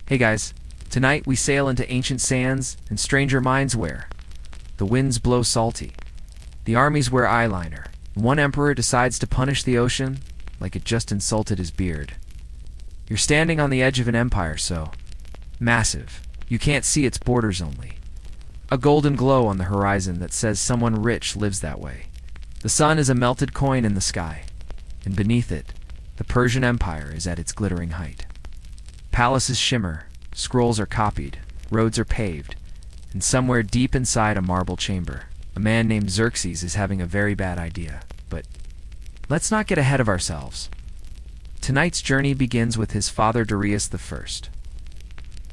Hey guys, tonight we sail into ancient sands and stranger minds where the winds blow salty, the armies wear eyeliner, one emperor decides to punish the ocean like it just insulted his beard. You're standing on the edge of an empire so massive, you can't see its borders only. A golden glow on the horizon that says someone rich lives that way. The sun is a melted coin in the sky, and beneath it, the Persian Empire is at its glittering height. Palaces shimmer, scrolls are copied, roads are paved, and somewhere deep inside a marble chamber, a man named Xerxes is having a very bad idea. But let's not get ahead of ourselves. Tonight's journey begins with his father Darius I,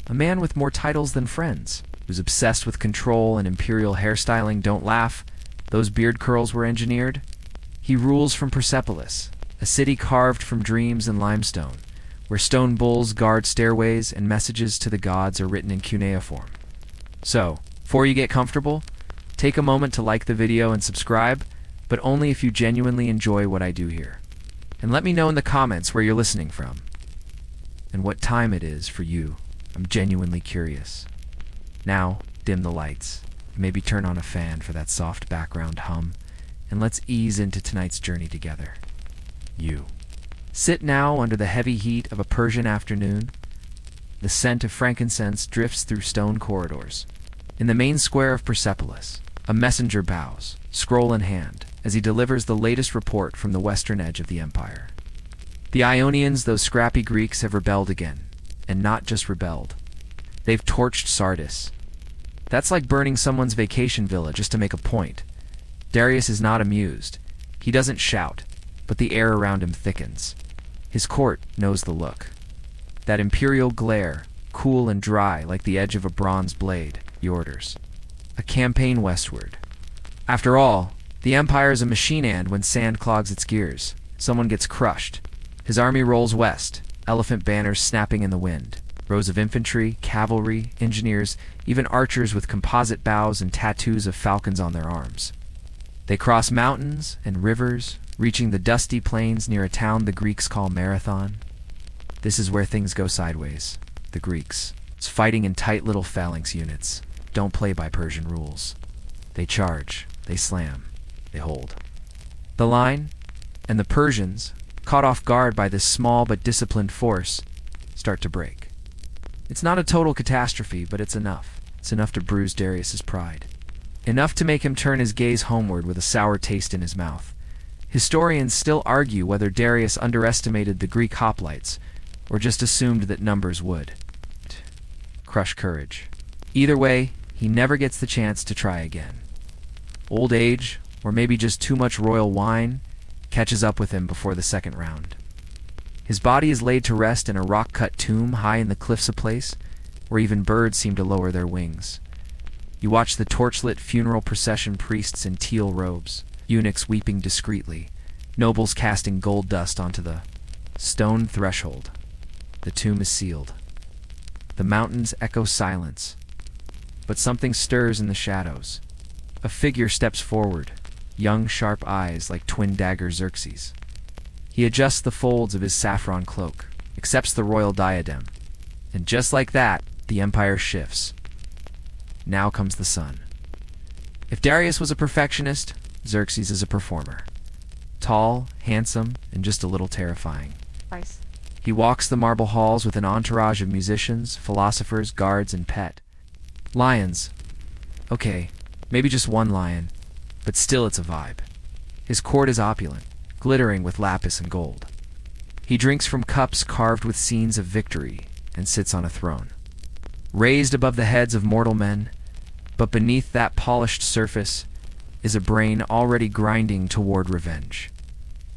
a man with more titles than friends, who's obsessed with control and imperial hairstyling. Don't laugh, those beard curls were engineered. He rules from Persepolis, a city carved from dreams and limestone, where stone bulls guard stairways and messages to the gods are written in cuneiform. So, before you get comfortable, take a moment to like the video and subscribe, but only if you genuinely enjoy what I do here. And let me know in the comments where you're listening from, and what time it is for you. I'm genuinely curious. Now, dim the lights, maybe turn on a fan for that soft background hum, and let's ease into tonight's journey together. You. Sit now under the heavy heat of a Persian afternoon. The scent of frankincense drifts through stone corridors. In the main square of Persepolis, a messenger bows, scroll in hand, as he delivers the latest report from the western edge of the empire. The Ionians, those scrappy Greeks, have rebelled again, and not just rebelled. They've torched Sardis. That's like burning someone's vacation villa just to make a point. Darius is not amused. He doesn't shout, but the air around him thickens. His court knows the look. That imperial glare, cool and dry like the edge of a bronze blade. He orders a campaign westward. After all, the empire is a machine, and when sand clogs its gears, someone gets crushed. His army rolls west, elephant banners snapping in the wind. Rows of infantry, cavalry, engineers, even archers with composite bows and tattoos of falcons on their arms. They cross mountains and rivers, reaching the dusty plains near a town the Greeks call Marathon. This is where things go sideways. The Greeks, fighting in tight little phalanx units, don't play by Persian rules. They charge, they slam, they hold the line, and the Persians, caught off guard by this small but disciplined force, start to break. It's not a total catastrophe, but it's enough. It's enough to bruise Darius's pride. Enough to make him turn his gaze homeward with a sour taste in his mouth. Historians still argue whether Darius underestimated the Greek hoplites, or just assumed that numbers would crush courage. Either way, he never gets the chance to try again. Old age, or maybe just too much royal wine, catches up with him before the second round. His body is laid to rest in a rock-cut tomb high in the cliffs, a place where even birds seem to lower their wings. You watch the torchlit funeral procession, priests in teal robes, eunuchs weeping discreetly, nobles casting gold dust onto the stone threshold. The tomb is sealed. The mountains echo silence, but something stirs in the shadows. A figure steps forward, young, sharp eyes like twin dagger Xerxes. He adjusts the folds of his saffron cloak, accepts the royal diadem, and just like that, the empire shifts. Now comes the sun. If Darius was a perfectionist, Xerxes is a performer. Tall, handsome, and just a little terrifying. Nice. He walks the marble halls with an entourage of musicians, philosophers, guards, and pet lions. Okay, maybe just one lion, but still it's a vibe. His court is opulent, glittering with lapis and gold. He drinks from cups carved with scenes of victory and sits on a throne, raised above the heads of mortal men, but beneath that polished surface is a brain already grinding toward revenge.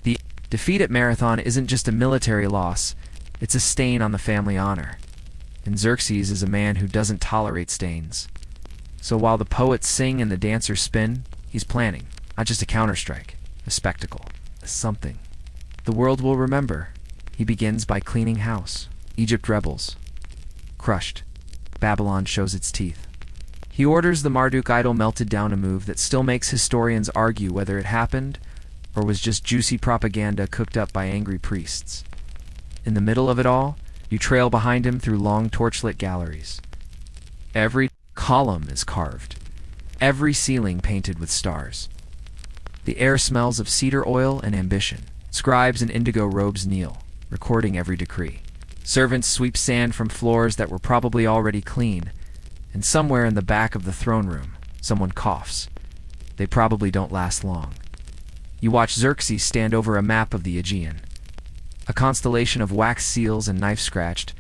The defeat at Marathon isn't just a military loss, it's a stain on the family honor. And Xerxes is a man who doesn't tolerate stains. So while the poets sing and the dancers spin, he's planning, not just a counterstrike, a spectacle, a something the world will remember. He begins by cleaning house. Egypt rebels. Crushed. Babylon shows its teeth. He orders the Marduk idol melted down, a move that still makes historians argue whether it happened or was just juicy propaganda cooked up by angry priests. In the middle of it all, You trail behind him through long torchlit galleries. Every column is carved, every ceiling painted with stars. The air smells of cedar oil and ambition. Scribes in indigo robes kneel, recording every decree. Servants sweep sand from floors that were probably already clean, and somewhere in the back of the throne room, someone coughs. They probably don't last long. You watch Xerxes stand over a map of the Aegean, a constellation of wax seals and knife-scratched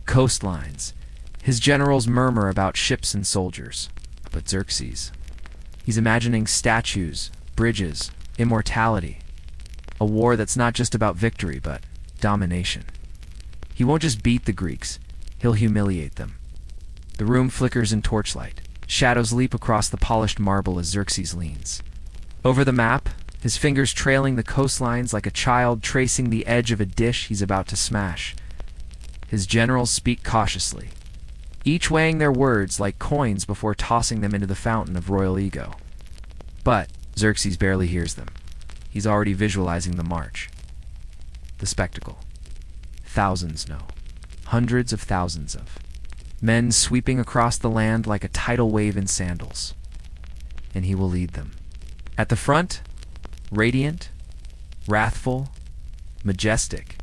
coastlines. His generals murmur about ships and soldiers. But Xerxes, he's imagining statues, bridges, immortality. A war that's not just about victory, but domination. He won't just beat the Greeks, he'll humiliate them. The room flickers in torchlight. Shadows leap across the polished marble as Xerxes leans over the map, his fingers trailing the coastlines like a child tracing the edge of a dish he's about to smash. His generals speak cautiously, each weighing their words like coins before tossing them into the fountain of royal ego. But Xerxes barely hears them. He's already visualizing the march. The spectacle. Thousands know. Hundreds of thousands of men sweeping across the land like a tidal wave in sandals. And he will lead them. At the front, radiant, wrathful, majestic.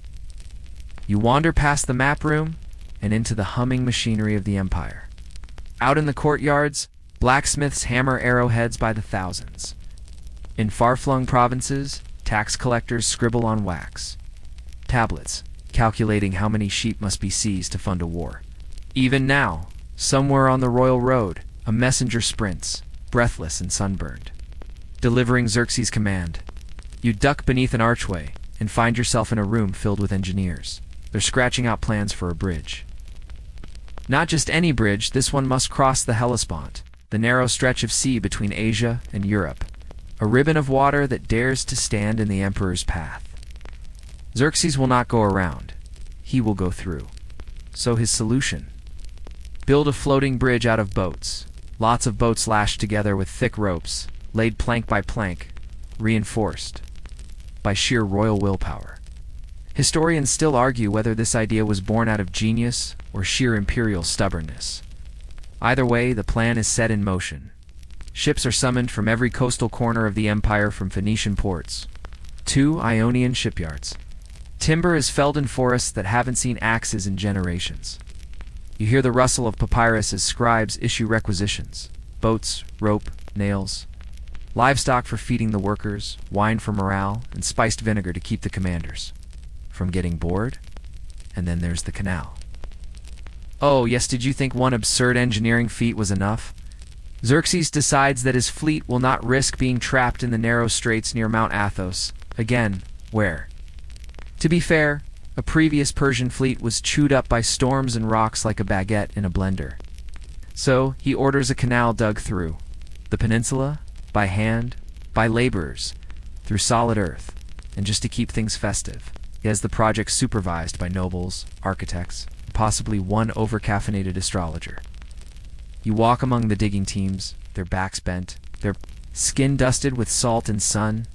You wander past the map room and into the humming machinery of the empire. Out in the courtyards, blacksmiths hammer arrowheads by the thousands. In far-flung provinces, tax collectors scribble on wax tablets, calculating how many sheep must be seized to fund a war. Even now, somewhere on the royal road, a messenger sprints, breathless and sunburned, delivering Xerxes' command. You duck beneath an archway and find yourself in a room filled with engineers. They're scratching out plans for a bridge. Not just any bridge, this one must cross the Hellespont, the narrow stretch of sea between Asia and Europe, a ribbon of water that dares to stand in the emperor's path. Xerxes will not go around. He will go through. So his solution: build a floating bridge out of boats. Lots of boats lashed together with thick ropes, laid plank by plank, reinforced by sheer royal willpower. Historians still argue whether this idea was born out of genius or sheer imperial stubbornness. Either way, the plan is set in motion. Ships are summoned from every coastal corner of the empire, from Phoenician ports to Ionian shipyards. Timber is felled in forests that haven't seen axes in generations. You hear the rustle of papyrus as scribes issue requisitions: boats, rope, nails, livestock for feeding the workers, wine for morale, and spiced vinegar to keep the commanders from getting bored. And then there's the canal. Oh yes, did you think one absurd engineering feat was enough? Xerxes decides that his fleet will not risk being trapped in the narrow straits near Mount Athos again, where, to be fair, a previous Persian fleet was chewed up by storms and rocks like a baguette in a blender. So he orders a canal dug through the peninsula, by hand, by laborers, through solid earth, and just to keep things festive, he has the project supervised by nobles, architects, and possibly one over-caffeinated astrologer. You walk among the digging teams, their backs bent, their skin dusted with salt and sun.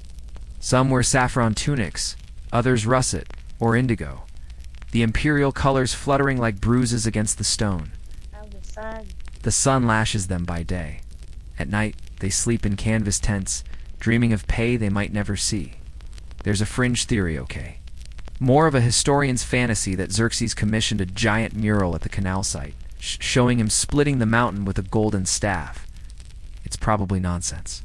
Some wear saffron tunics, others russet or indigo, the imperial colors fluttering like bruises against the stone. The sun lashes them by day. At night, they sleep in canvas tents, dreaming of pay they might never see. There's a fringe theory, okay? More of a historian's fantasy, that Xerxes commissioned a giant mural at the canal site, showing him splitting the mountain with a golden staff. It's probably nonsense.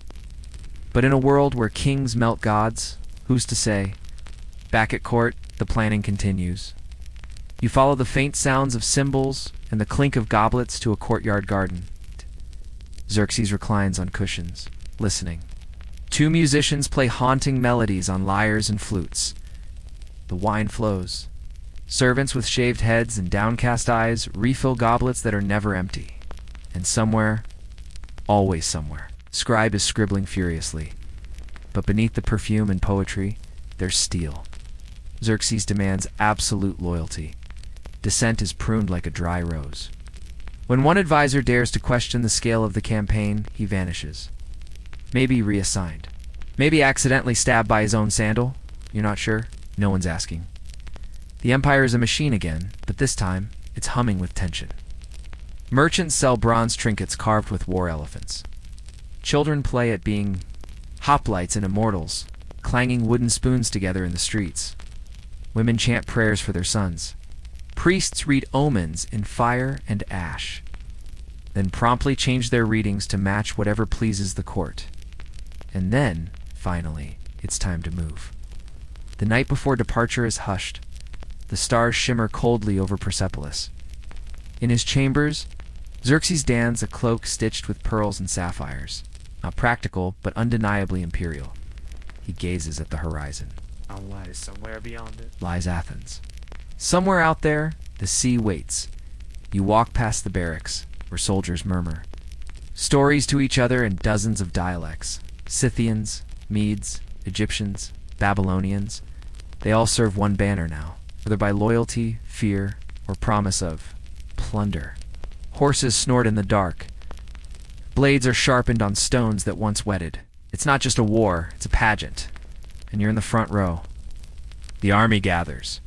But in a world where kings melt gods, who's to say? Back at court, the planning continues. You follow the faint sounds of cymbals and the clink of goblets to a courtyard garden. Xerxes reclines on cushions, listening. Two musicians play haunting melodies on lyres and flutes. The wine flows. Servants with shaved heads and downcast eyes refill goblets that are never empty. And somewhere, always somewhere, scribe is scribbling furiously. But beneath the perfume and poetry, there's steel. Xerxes demands absolute loyalty. Dissent is pruned like a dry rose. When one advisor dares to question the scale of the campaign, he vanishes. Maybe reassigned. Maybe accidentally stabbed by his own sandal. You're not sure? No one's asking. The empire is a machine again, but this time, it's humming with tension. Merchants sell bronze trinkets carved with war elephants. Children play at being hoplites and immortals, clanging wooden spoons together in the streets. Women chant prayers for their sons. Priests read omens in fire and ash, then promptly change their readings to match whatever pleases the court. And then, finally, it's time to move. The night before departure is hushed. The stars shimmer coldly over Persepolis. In his chambers, Xerxes dons a cloak stitched with pearls and sapphires. Not practical, but undeniably imperial. He gazes at the horizon. Unless somewhere beyond it lies Athens. Somewhere out there, the sea waits. You walk past the barracks, where soldiers murmur stories to each other in dozens of dialects. Scythians, Medes, Egyptians, Babylonians. They all serve one banner now, whether by loyalty, fear, or promise of plunder. Horses snort in the dark. Blades are sharpened on stones that once whetted. It's not just a war, it's a pageant. And you're in the front row. The army gathers.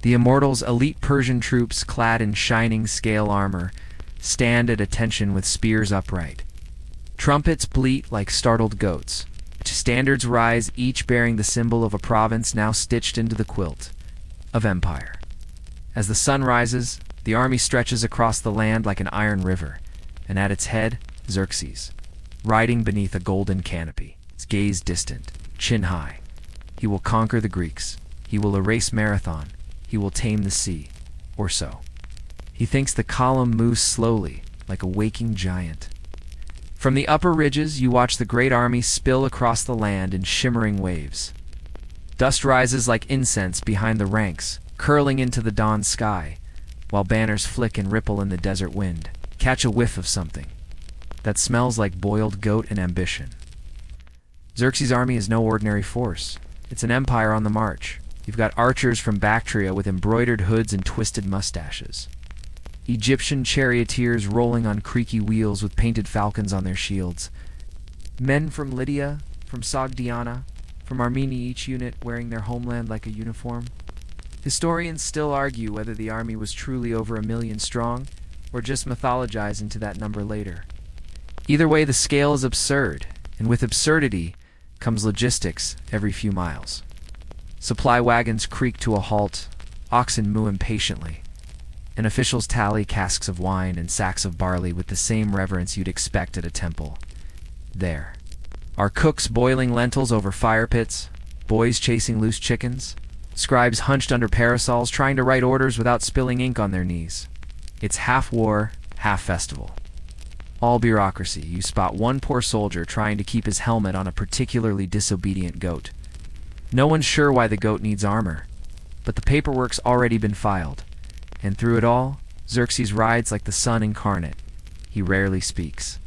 The Immortals' elite Persian troops, clad in shining scale armor, stand at attention with spears upright. Trumpets bleat like startled goats. Standards rise, each bearing the symbol of a province now stitched into the quilt of empire. As the sun rises, the army stretches across the land like an iron river, and at its head, Xerxes, riding beneath a golden canopy, his gaze distant, chin high. He will conquer the Greeks. He will erase Marathon. He will tame the sea, or so. He thinks the column moves slowly, like a waking giant. From the upper ridges, you watch the great army spill across the land in shimmering waves. Dust rises like incense behind the ranks, curling into the dawn sky, while banners flick and ripple in the desert wind. Catch a whiff of something that smells like boiled goat and ambition. Xerxes' army is no ordinary force. It's an empire on the march. You've got archers from Bactria with embroidered hoods and twisted mustaches. Egyptian charioteers rolling on creaky wheels with painted falcons on their shields. Men from Lydia, from Sogdiana, from Armenia, each unit wearing their homeland like a uniform. Historians still argue whether the army was truly over 1 million strong, or just mythologize into that number later. Either way, the scale is absurd, and with absurdity comes logistics every few miles. Supply wagons creak to a halt, oxen moo impatiently, and officials tally casks of wine and sacks of barley with the same reverence you'd expect at a temple. There are cooks boiling lentils over fire pits, boys chasing loose chickens, scribes hunched under parasols trying to write orders without spilling ink on their knees. It's half war, half festival. All bureaucracy. You spot one poor soldier trying to keep his helmet on a particularly disobedient goat. No one's sure why the goat needs armor, but the paperwork's already been filed. And through it all, Xerxes rides like the sun incarnate. He rarely speaks.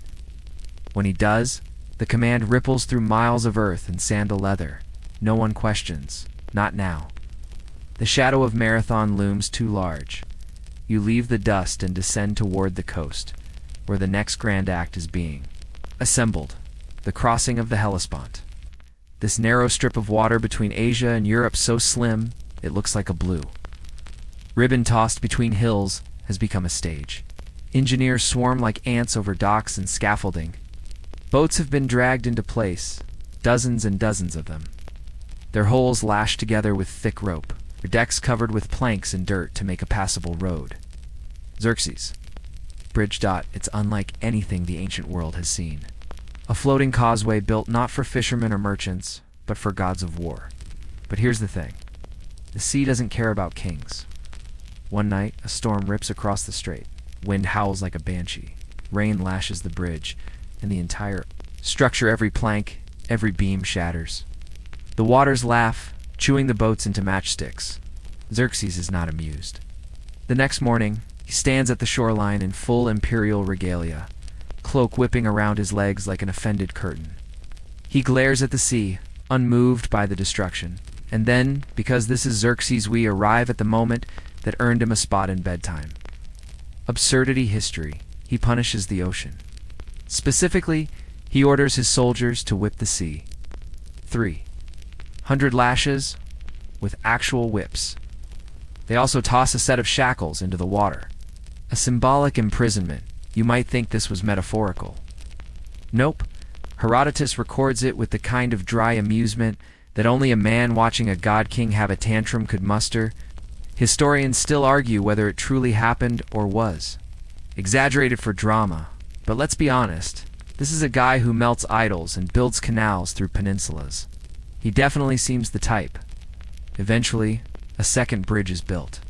When he does, the command ripples through miles of earth and sandal leather. No one questions. Not now. The shadow of Marathon looms too large. You leave the dust and descend toward the coast, where the next grand act is being assembled. The crossing of the Hellespont. This narrow strip of water between Asia and Europe so slim, it looks like a blue ribbon tossed between hills has become a stage. Engineers swarm like ants over docks and scaffolding. Boats have been dragged into place, dozens and dozens of them. Their hulls lashed together with thick rope, their decks covered with planks and dirt to make a passable road. Xerxes. Bridge. It's unlike anything the ancient world has seen. A floating causeway built not for fishermen or merchants, but for gods of war. But here's the thing. The sea doesn't care about kings. One night, a storm rips across the strait. Wind howls like a banshee. Rain lashes the bridge, and the entire structure, every plank, every beam shatters. The waters laugh, chewing the boats into matchsticks. Xerxes is not amused. The next morning, he stands at the shoreline in full imperial regalia, cloak whipping around his legs like an offended curtain. He glares at the sea, unmoved by the destruction. And then, because this is Xerxes, we arrive at the moment that earned him a spot in bedtime. Absurdity history. He punishes the ocean. Specifically, he orders his soldiers to whip the sea. 300 lashes with actual whips. They also toss a set of shackles into the water. A symbolic imprisonment. You might think this was metaphorical. Nope. Herodotus records it with the kind of dry amusement that only a man watching a god-king have a tantrum could muster. Historians still argue whether it truly happened or was exaggerated for drama, but let's be honest, this is a guy who melts idols and builds canals through peninsulas. He definitely seems the type. Eventually, a second bridge is built.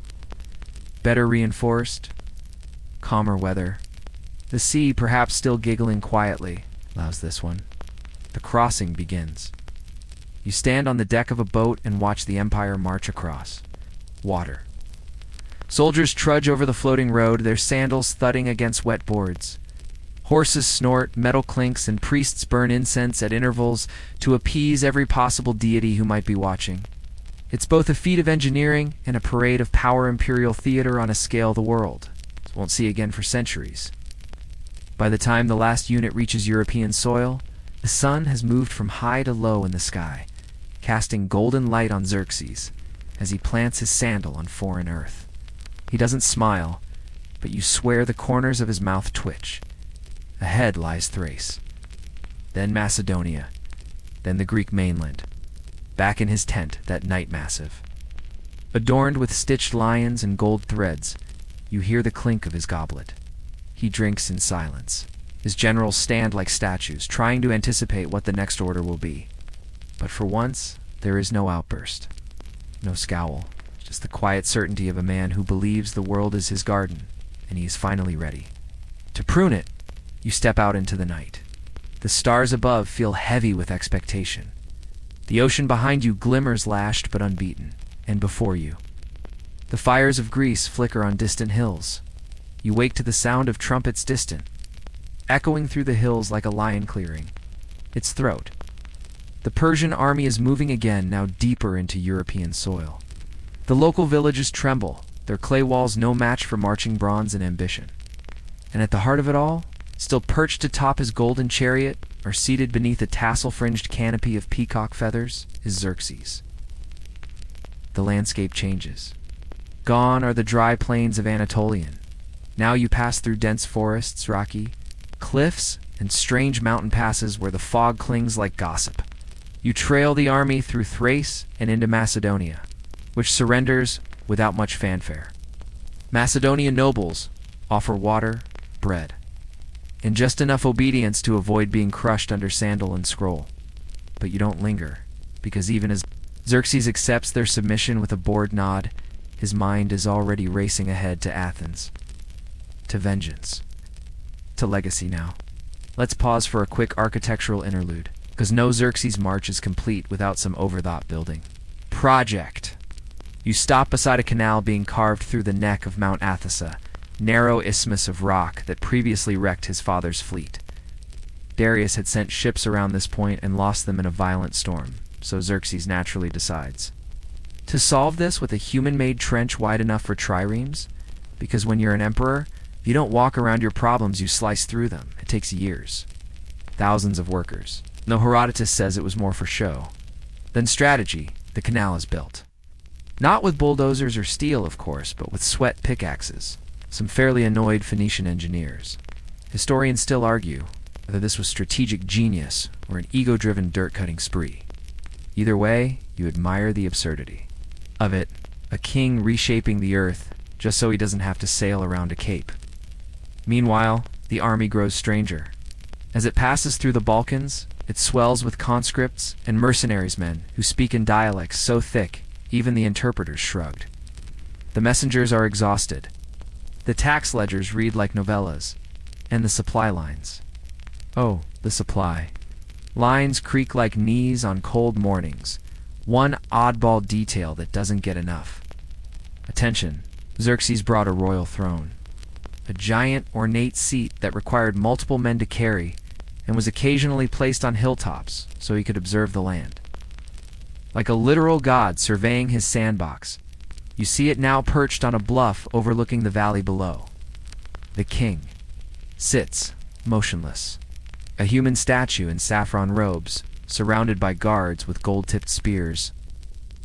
Better reinforced, calmer weather. The sea, perhaps still giggling quietly, allows this one. The crossing begins. You stand on the deck of a boat and watch the Empire march across. Water. Soldiers trudge over the floating road, their sandals thudding against wet boards. Horses snort, metal clinks, and priests burn incense at intervals to appease every possible deity who might be watching. It's both a feat of engineering and a parade of power imperial theater on a scale the world won't see again for centuries. By the time the last unit reaches European soil, the sun has moved from high to low in the sky, casting golden light on Xerxes as he plants his sandal on foreign earth. He doesn't smile, but you swear the corners of his mouth twitch. Ahead lies Thrace, then Macedonia, then the Greek mainland. Back in his tent, that night massive. Adorned with stitched lions and gold threads, you hear the clink of his goblet. He drinks in silence. His generals stand like statues, trying to anticipate what the next order will be. But for once, there is no outburst. No scowl. Just the quiet certainty of a man who believes the world is his garden, and he is finally ready. To prune it, you step out into the night. The stars above feel heavy with expectation. The ocean behind you glimmers lashed but unbeaten, and before you, the fires of Greece flicker on distant hills. You wake to the sound of trumpets distant, echoing through the hills like a lion clearing its throat. The Persian army is moving again, now deeper into European soil. The local villages tremble, their clay walls no match for marching bronze and ambition. And at the heart of it all, still perched atop his golden chariot, or seated beneath a tassel-fringed canopy of peacock feathers, is Xerxes. The landscape changes. Gone are the dry plains of Anatolian. Now you pass through dense forests, rocky cliffs, and strange mountain passes where the fog clings like gossip. You trail the army through Thrace and into Macedonia, which surrenders without much fanfare. Macedonian nobles offer water, bread, and just enough obedience to avoid being crushed under sandal and scroll. But you don't linger, because even as Xerxes accepts their submission with a bored nod, his mind is already racing ahead to Athens. To vengeance. To legacy now. Let's pause for a quick architectural interlude, because no Xerxes march is complete without some overthought building. Project. You stop beside a canal being carved through the neck of Mount Athasa, narrow isthmus of rock that previously wrecked his father's fleet. Darius had sent ships around this point and lost them in a violent storm, so Xerxes naturally decides to solve this with a human-made trench wide enough for triremes, because when you're an emperor, you don't walk around your problems, you slice through them. It takes years. Thousands of workers. Though Herodotus says it was more for show. Then strategy, the canal is built. Not with bulldozers or steel, of course, but with sweat pickaxes. Some fairly annoyed Phoenician engineers. Historians still argue whether this was strategic genius or an ego-driven dirt-cutting spree. Either way, you admire the absurdity of it, a king reshaping the earth just so he doesn't have to sail around a cape. Meanwhile, the army grows stranger. As it passes through the Balkans, it swells with conscripts and mercenaries men who speak in dialects so thick, even the interpreters shrugged. The messengers are exhausted. The tax ledgers read like novellas, and the supply lines. Oh, the supply. Lines creak like knees on cold mornings, one oddball detail that doesn't get enough. Attention, Xerxes brought a royal throne. A giant, ornate seat that required multiple men to carry, and was occasionally placed on hilltops so he could observe the land. Like a literal god surveying his sandbox, you see it now perched on a bluff overlooking the valley below. The king sits, motionless, a human statue in saffron robes, surrounded by guards with gold-tipped spears.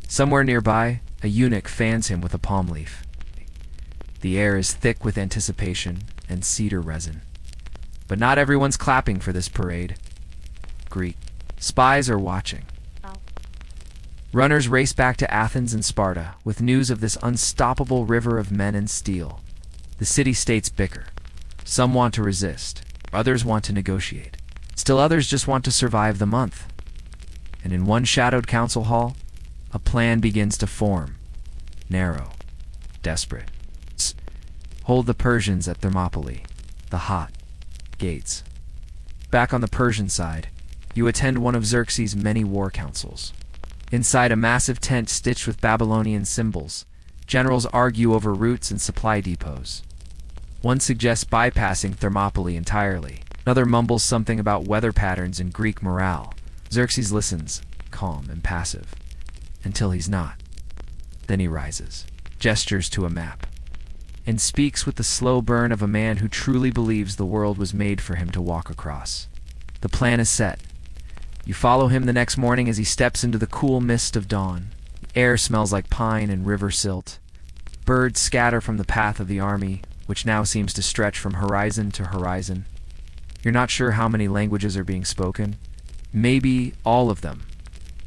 Somewhere nearby, A eunuch fans him with a palm leaf. The air is thick with anticipation and cedar resin. But not everyone's clapping for this parade. Greek spies are watching. Runners race back to Athens and Sparta with news of this unstoppable river of men and steel. The city-states bicker. Some want to resist, others want to negotiate. Still others just want to survive the month. And in one shadowed council hall, a plan begins to form. Narrow, desperate. Hold the Persians at Thermopylae, the hot gates. Back on the Persian side, you attend one of Xerxes' many war councils. Inside a massive tent stitched with Babylonian symbols, generals argue over routes and supply depots. One suggests bypassing Thermopylae entirely. Another mumbles something about weather patterns and Greek morale. Xerxes listens, calm and passive, until he's not. Then he rises, gestures to a map, and speaks with the slow burn of a man who truly believes the world was made for him to walk across. The plan is set. You follow him the next morning as he steps into the cool mist of dawn. The air smells like pine and river silt. Birds scatter from the path of the army, which now seems to stretch from horizon to horizon. You're not sure how many languages are being spoken. Maybe all of them.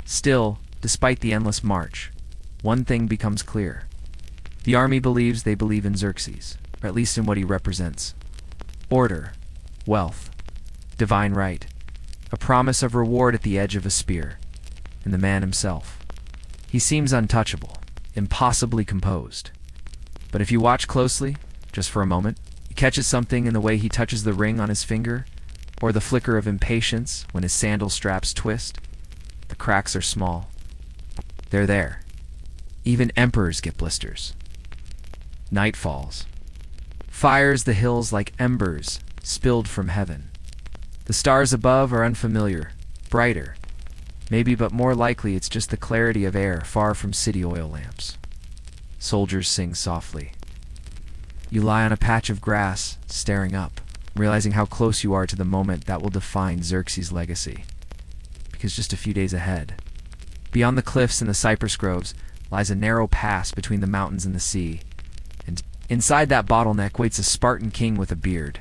Still, despite the endless march, one thing becomes clear. The army believes they believe in Xerxes, or at least in what he represents. Order, wealth, divine right, a promise of reward at the edge of a spear, and the man himself. He seems untouchable, impossibly composed. But if you watch closely, just for a moment, you catches something in the way he touches the ring on his finger, or the flicker of impatience when his sandal straps twist. The cracks are small. They're there. Even emperors get blisters. Night falls. Fires the hills like embers spilled from heaven. The stars above are unfamiliar, brighter. Maybe, but more likely it's just the clarity of air far from city oil lamps. Soldiers sing softly. You lie on a patch of grass, staring up, realizing how close you are to the moment that will define Xerxes' legacy. Because just a few days ahead, beyond the cliffs and the cypress groves, lies a narrow pass between the mountains and the sea. And inside that bottleneck waits a Spartan king with a beard,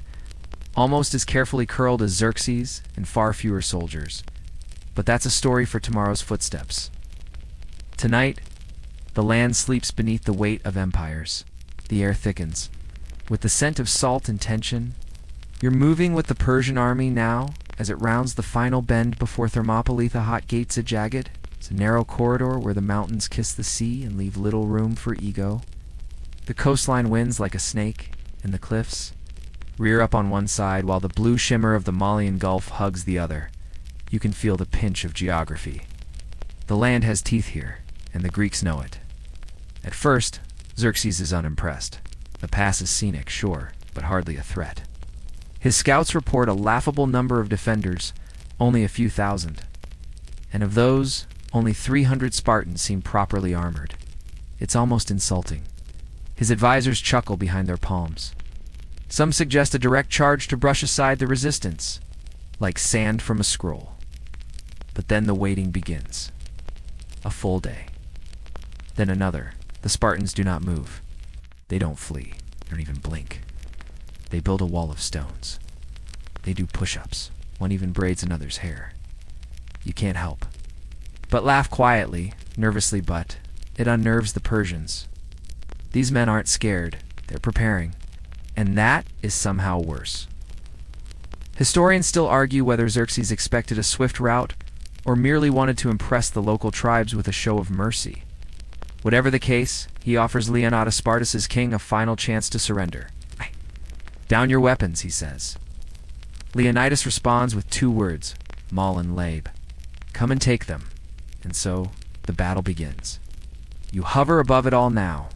almost as carefully curled as Xerxes and far fewer soldiers. But that's a story for tomorrow's footsteps. Tonight, the land sleeps beneath the weight of empires. The air thickens. With the scent of salt and tension, you're moving with the Persian army now as it rounds the final bend before Thermopylae. The hot gates are jagged. It's a narrow corridor where the mountains kiss the sea and leave little room for ego. The coastline winds like a snake, and the cliffs rear up on one side while the blue shimmer of the Malian Gulf hugs the other. You can feel the pinch of geography. The land has teeth here, and the Greeks know it. At first, Xerxes is unimpressed. The pass is scenic, sure, but hardly a threat. His scouts report a laughable number of defenders, only a few thousand. And of those, only 300 Spartans seem properly armored. It's almost insulting. His advisors chuckle behind their palms. Some suggest a direct charge to brush aside the resistance, like sand from a scroll. But then the waiting begins. A full day. Then another. The Spartans do not move. They don't flee. They don't even blink. They build a wall of stones. They do push-ups. One even braids another's hair. You can't help but laugh quietly, nervously, but it unnerves the Persians. These men aren't scared. They're preparing. And that is somehow worse. Historians still argue whether Xerxes expected a swift rout or merely wanted to impress the local tribes with a show of mercy. Whatever the case, he offers Leonidas, Spartacus' king, a final chance to surrender. Down your weapons, he says. Leonidas responds with 2 words, Mal and Lab. Come and take them. And so, the battle begins. You hover above it all now,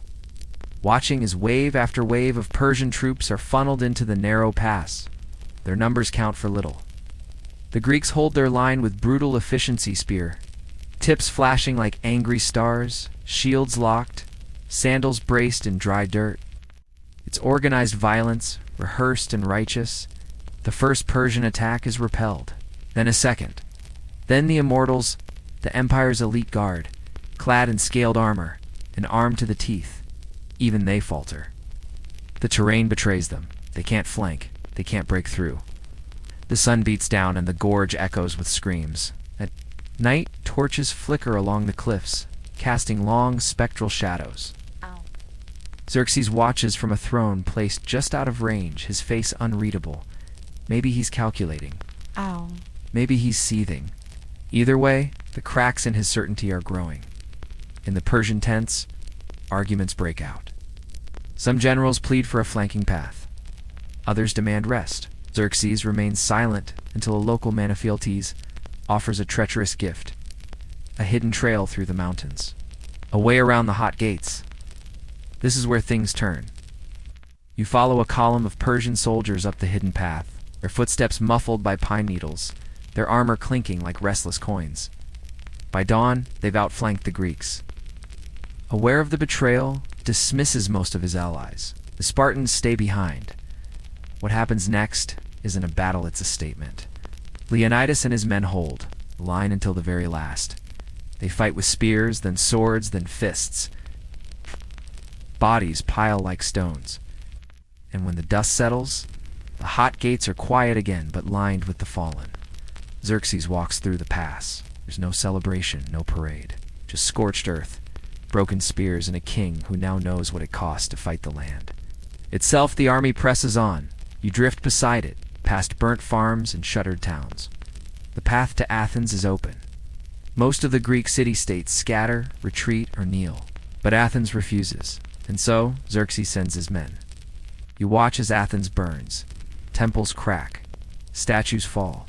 watching as wave after wave of Persian troops are funneled into the narrow pass. Their numbers count for little. The Greeks hold their line with brutal efficiency, spear tips flashing like angry stars, shields locked, sandals braced in dry dirt. It's organized violence, rehearsed and righteous. The first Persian attack is repelled, then a second. Then the Immortals, the Empire's elite guard, clad in scaled armor, and armed to the teeth. Even they falter. The terrain betrays them. They can't flank. They can't break through. The sun beats down and the gorge echoes with screams. At night, torches flicker along the cliffs, casting long, spectral shadows. Ow. Xerxes watches from a throne placed just out of range, his face unreadable. Maybe he's calculating. Ow. Maybe he's seething. Either way, the cracks in his certainty are growing. In the Persian tents, arguments break out. Some generals plead for a flanking path. Others demand rest. Xerxes remains silent until a local Maniphiles offers a treacherous gift, a hidden trail through the mountains, a way around the hot gates. This is where things turn. You follow a column of Persian soldiers up the hidden path, their footsteps muffled by pine needles, their armor clinking like restless coins. By dawn, they've outflanked the Greeks. Aware of the betrayal, dismisses most of his allies. The Spartans stay behind. What happens next isn't a battle, it's a statement. Leonidas and his men hold the line until the very last. They fight with spears, then swords, then fists. Bodies pile like stones. And when the dust settles, the hot gates are quiet again, but lined with the fallen. Xerxes walks through the pass. There's no celebration, no parade. Just scorched earth, broken spears, and a king who now knows what it costs to fight the land. Itself, the army presses on. You drift beside it, past burnt farms and shuttered towns. The path to Athens is open. Most of the Greek city-states scatter, retreat, or kneel. But Athens refuses, and so Xerxes sends his men. You watch as Athens burns. Temples crack. Statues fall.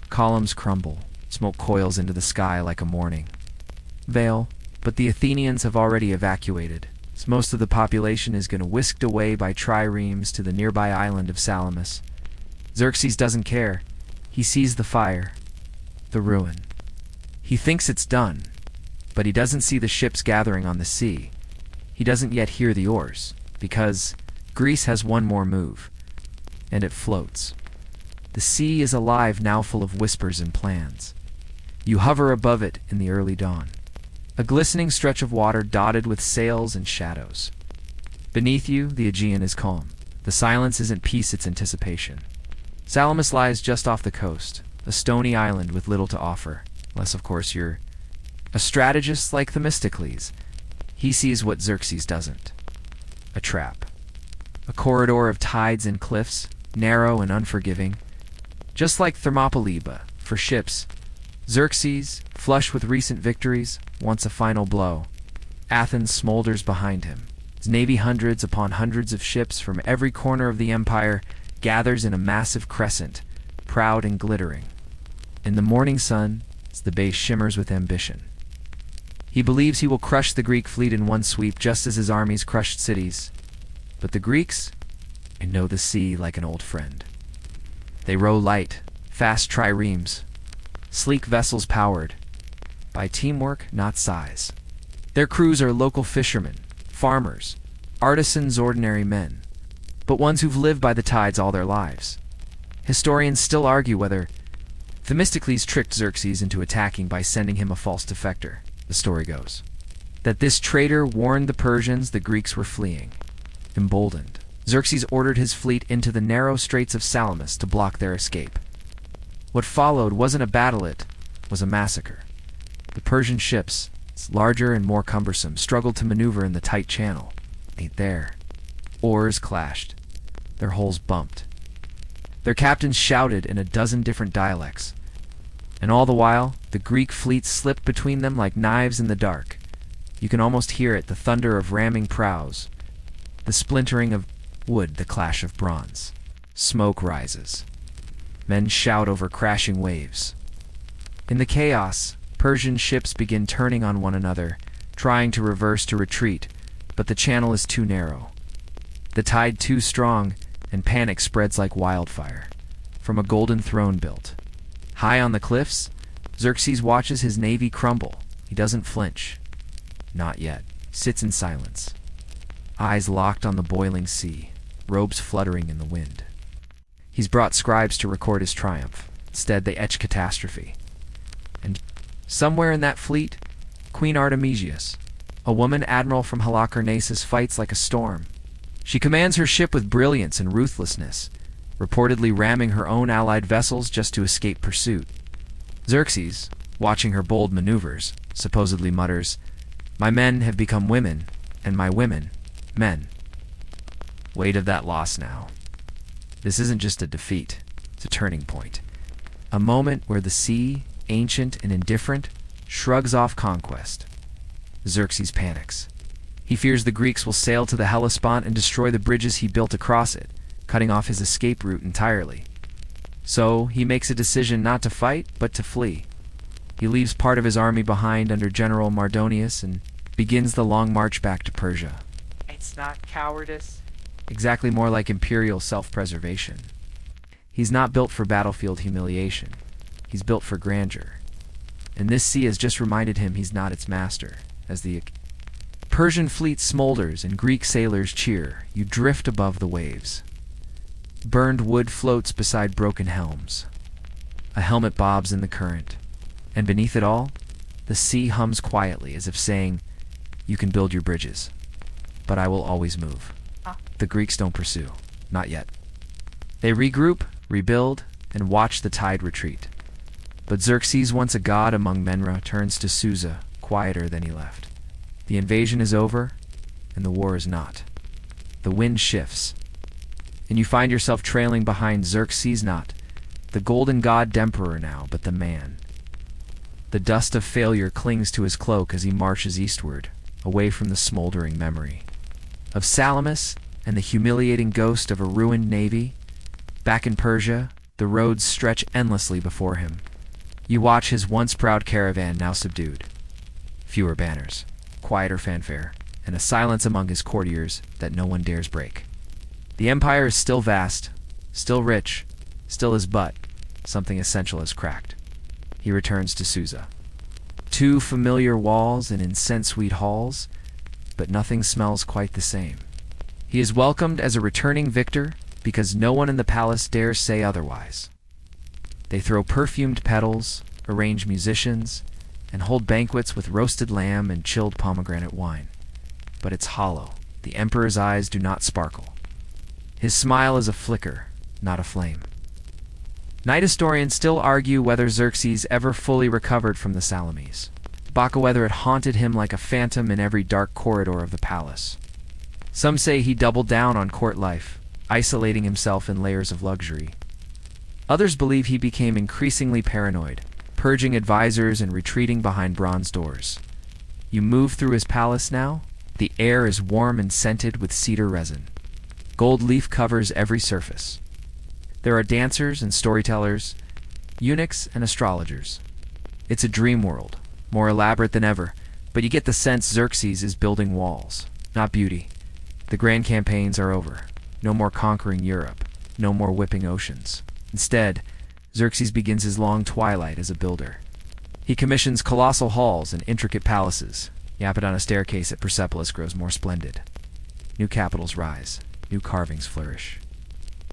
Columns crumble. Smoke coils into the sky like a mourning veil. But the Athenians have already evacuated, so most of the population is going to whisked away by triremes to the nearby island of Salamis. Xerxes doesn't care. He sees the fire, the ruin. He thinks it's done, but he doesn't see the ships gathering on the sea. He doesn't yet hear the oars, because Greece has one more move, and it floats. The sea is alive now, full of whispers and plans. You hover above it in the early dawn. A glistening stretch of water dotted with sails and shadows. Beneath you, the Aegean is calm. The silence isn't peace, it's anticipation. Salamis lies just off the coast, a stony island with little to offer, unless of course you're a strategist like Themistocles. He sees what Xerxes doesn't. A trap. A corridor of tides and cliffs, narrow and unforgiving. Just like Thermopylae, but for ships. Xerxes, flush with recent victories, wants a final blow. Athens smolders behind him. His navy, hundreds upon hundreds of ships from every corner of the empire, gathers in a massive crescent, proud and glittering. In the morning sun, the base shimmers with ambition. He believes he will crush the Greek fleet in one sweep, just as his armies crushed cities. But the Greeks know the sea like an old friend. They row light, fast triremes, sleek vessels powered by teamwork, not size. Their crews are local fishermen, farmers, artisans, ordinary men, but ones who've lived by the tides all their lives. Historians still argue whether Themistocles tricked Xerxes into attacking by sending him a false defector. The story goes that this traitor warned the Persians the Greeks were fleeing. Emboldened, Xerxes ordered his fleet into the narrow straits of Salamis to block their escape. What followed wasn't a battle, it was a massacre. The Persian ships, larger and more cumbersome, struggled to maneuver in the tight channel. There, oars clashed. Their hulls bumped. Their captains shouted in a dozen different dialects. And all the while, the Greek fleet slipped between them like knives in the dark. You can almost hear it, the thunder of ramming prows, the splintering of wood, the clash of bronze. Smoke rises. Men shout over crashing waves. In the chaos, Persian ships begin turning on one another, trying to reverse to retreat, but the channel is too narrow. The tide too strong, and panic spreads like wildfire. From a golden throne built high on the cliffs, Xerxes watches his navy crumble. He doesn't flinch. Not yet. Sits in silence. Eyes locked on the boiling sea, robes fluttering in the wind. He's brought scribes to record his triumph. Instead, they etch catastrophe. And somewhere in that fleet, Queen Artemisias, A woman admiral from Halicarnassus fights like a storm. She commands her ship with brilliance and ruthlessness, reportedly ramming her own allied vessels just to escape pursuit. Xerxes, watching her bold maneuvers, supposedly mutters, "My men have become women, and my women, men." Weight of that loss now. This isn't just a defeat, it's a turning point. A moment where the sea, ancient and indifferent, shrugs off conquest. Xerxes panics. He fears the Greeks will sail to the Hellespont and destroy the bridges he built across it, cutting off his escape route entirely. So he makes a decision not to fight, but to flee. He leaves part of his army behind under General Mardonius and begins the long march back to Persia. It's not cowardice. Exactly, more like imperial self-preservation. He's not built for battlefield humiliation. He's built for grandeur. And this sea has just reminded him he's not its master. As the Persian fleet smolders and Greek sailors cheer, you drift above the waves. Burned wood floats beside broken helms. A helmet bobs in the current. And beneath it all, the sea hums quietly as if saying, "You can build your bridges, but I will always move." The Greeks don't pursue. Not yet. They regroup, rebuild, and watch the tide retreat. But Xerxes, once a god among Menra, turns to Susa, quieter than he left. The invasion is over, and the war is not. The wind shifts, and you find yourself trailing behind Xerxes, not the golden god emperor now, but the man. The dust of failure clings to his cloak as he marches eastward, away from the smoldering memory of Salamis and the humiliating ghost of a ruined navy. Back in Persia, the roads stretch endlessly before him. You watch his once proud caravan now subdued. Fewer banners, quieter fanfare, and a silence among his courtiers that no one dares break. The empire is still vast, still rich, still is but something essential has cracked. He returns to Susa. 2 familiar walls and incense-sweet halls, but nothing smells quite the same. He is welcomed as a returning victor because no one in the palace dares say otherwise. They throw perfumed petals, arrange musicians, and hold banquets with roasted lamb and chilled pomegranate wine. But it's hollow. The emperor's eyes do not sparkle. His smile is a flicker, not a flame. Night historians still argue whether Xerxes ever fully recovered from the Salamis. Whether it haunted him like a phantom in every dark corridor of the palace. Some say he doubled down on court life, isolating himself in layers of luxury. Others believe he became increasingly paranoid, purging advisors and retreating behind bronze doors. You move through his palace now. The air is warm and scented with cedar resin. Gold leaf covers every surface. There are dancers and storytellers, eunuchs and astrologers. It's a dream world, more elaborate than ever, but you get the sense Xerxes is building walls, not beauty. The grand campaigns are over. No more conquering Europe, no more whipping oceans. Instead, Xerxes begins his long twilight as a builder. He commissions colossal halls and intricate palaces. Yapid on a staircase at Persepolis grows more splendid. New capitals rise, new carvings flourish.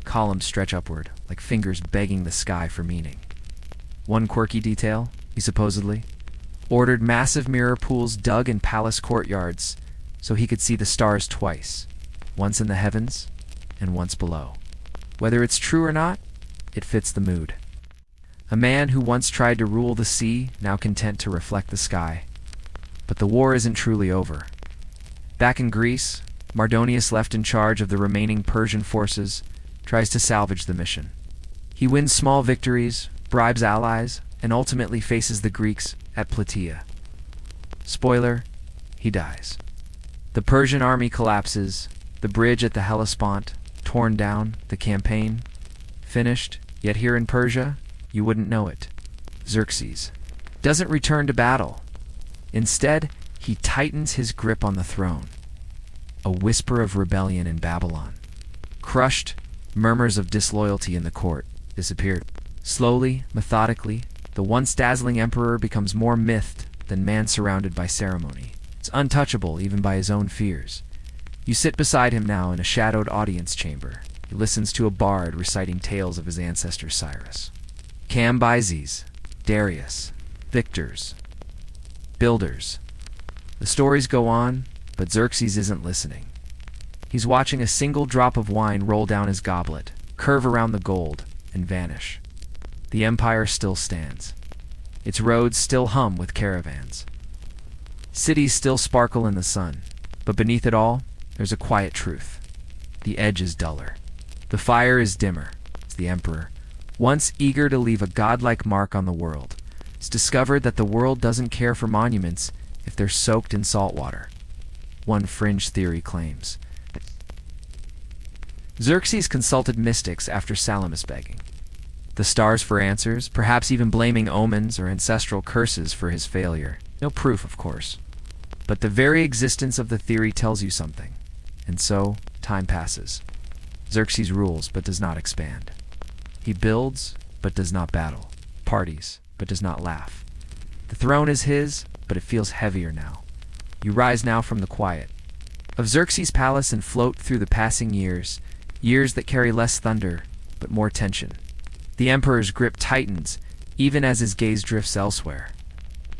Columns stretch upward, like fingers begging the sky for meaning. One quirky detail, he supposedly ordered massive mirror pools dug in palace courtyards so he could see the stars twice, once in the heavens and once below. Whether it's true or not, it fits the mood. A man who once tried to rule the sea, now content to reflect the sky. But the war isn't truly over. Back in Greece, Mardonius, left in charge of the remaining Persian forces, tries to salvage the mission. He wins small victories, bribes allies, and ultimately faces the Greeks at Plataea. Spoiler, he dies. The Persian army collapses, the bridge at the Hellespont torn down, the campaign finished, yet here in Persia, you wouldn't know it. Xerxes doesn't return to battle. Instead, he tightens his grip on the throne. A whisper of rebellion in Babylon. Crushed, murmurs of disloyalty in the court disappeared. Slowly, methodically, the once dazzling emperor becomes more myth than man surrounded by ceremony. It's untouchable even by his own fears. You sit beside him now in a shadowed audience chamber. He listens to a bard reciting tales of his ancestor Cyrus. Cambyses, Darius, victors, builders. The stories go on, but Xerxes isn't listening. He's watching a single drop of wine roll down his goblet, curve around the gold, and vanish. The empire still stands. Its roads still hum with caravans. Cities still sparkle in the sun, but beneath it all, there's a quiet truth. The edge is duller. The fire is dimmer, as the emperor, once eager to leave a godlike mark on the world, has discovered that the world doesn't care for monuments if they're soaked in salt water. One fringe theory claims. Xerxes consulted mystics after Salamis begging. The stars for answers, perhaps even blaming omens or ancestral curses for his failure. No proof, of course. But the very existence of the theory tells you something. And so, time passes. Xerxes rules, but does not expand. He builds, but does not battle. Parties, but does not laugh. The throne is his, but it feels heavier now. You rise now from the quiet of Xerxes' palace and float through the passing years, years that carry less thunder, but more tension. The emperor's grip tightens, even as his gaze drifts elsewhere.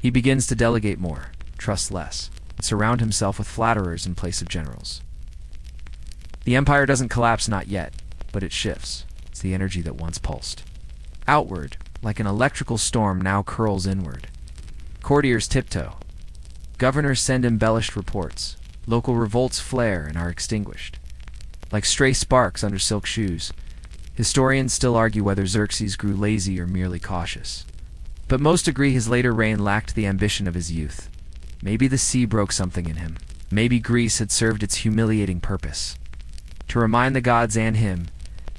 He begins to delegate more, trust less, and surround himself with flatterers in place of generals. The empire doesn't collapse, not yet, but it shifts. It's the energy that once pulsed. Outward, like an electrical storm, now curls inward. Courtiers tiptoe. Governors send embellished reports. Local revolts flare and are extinguished. Like stray sparks under silk shoes, historians still argue whether Xerxes grew lazy or merely cautious. But most agree his later reign lacked the ambition of his youth. Maybe the sea broke something in him. Maybe Greece had served its humiliating purpose. To remind the gods and him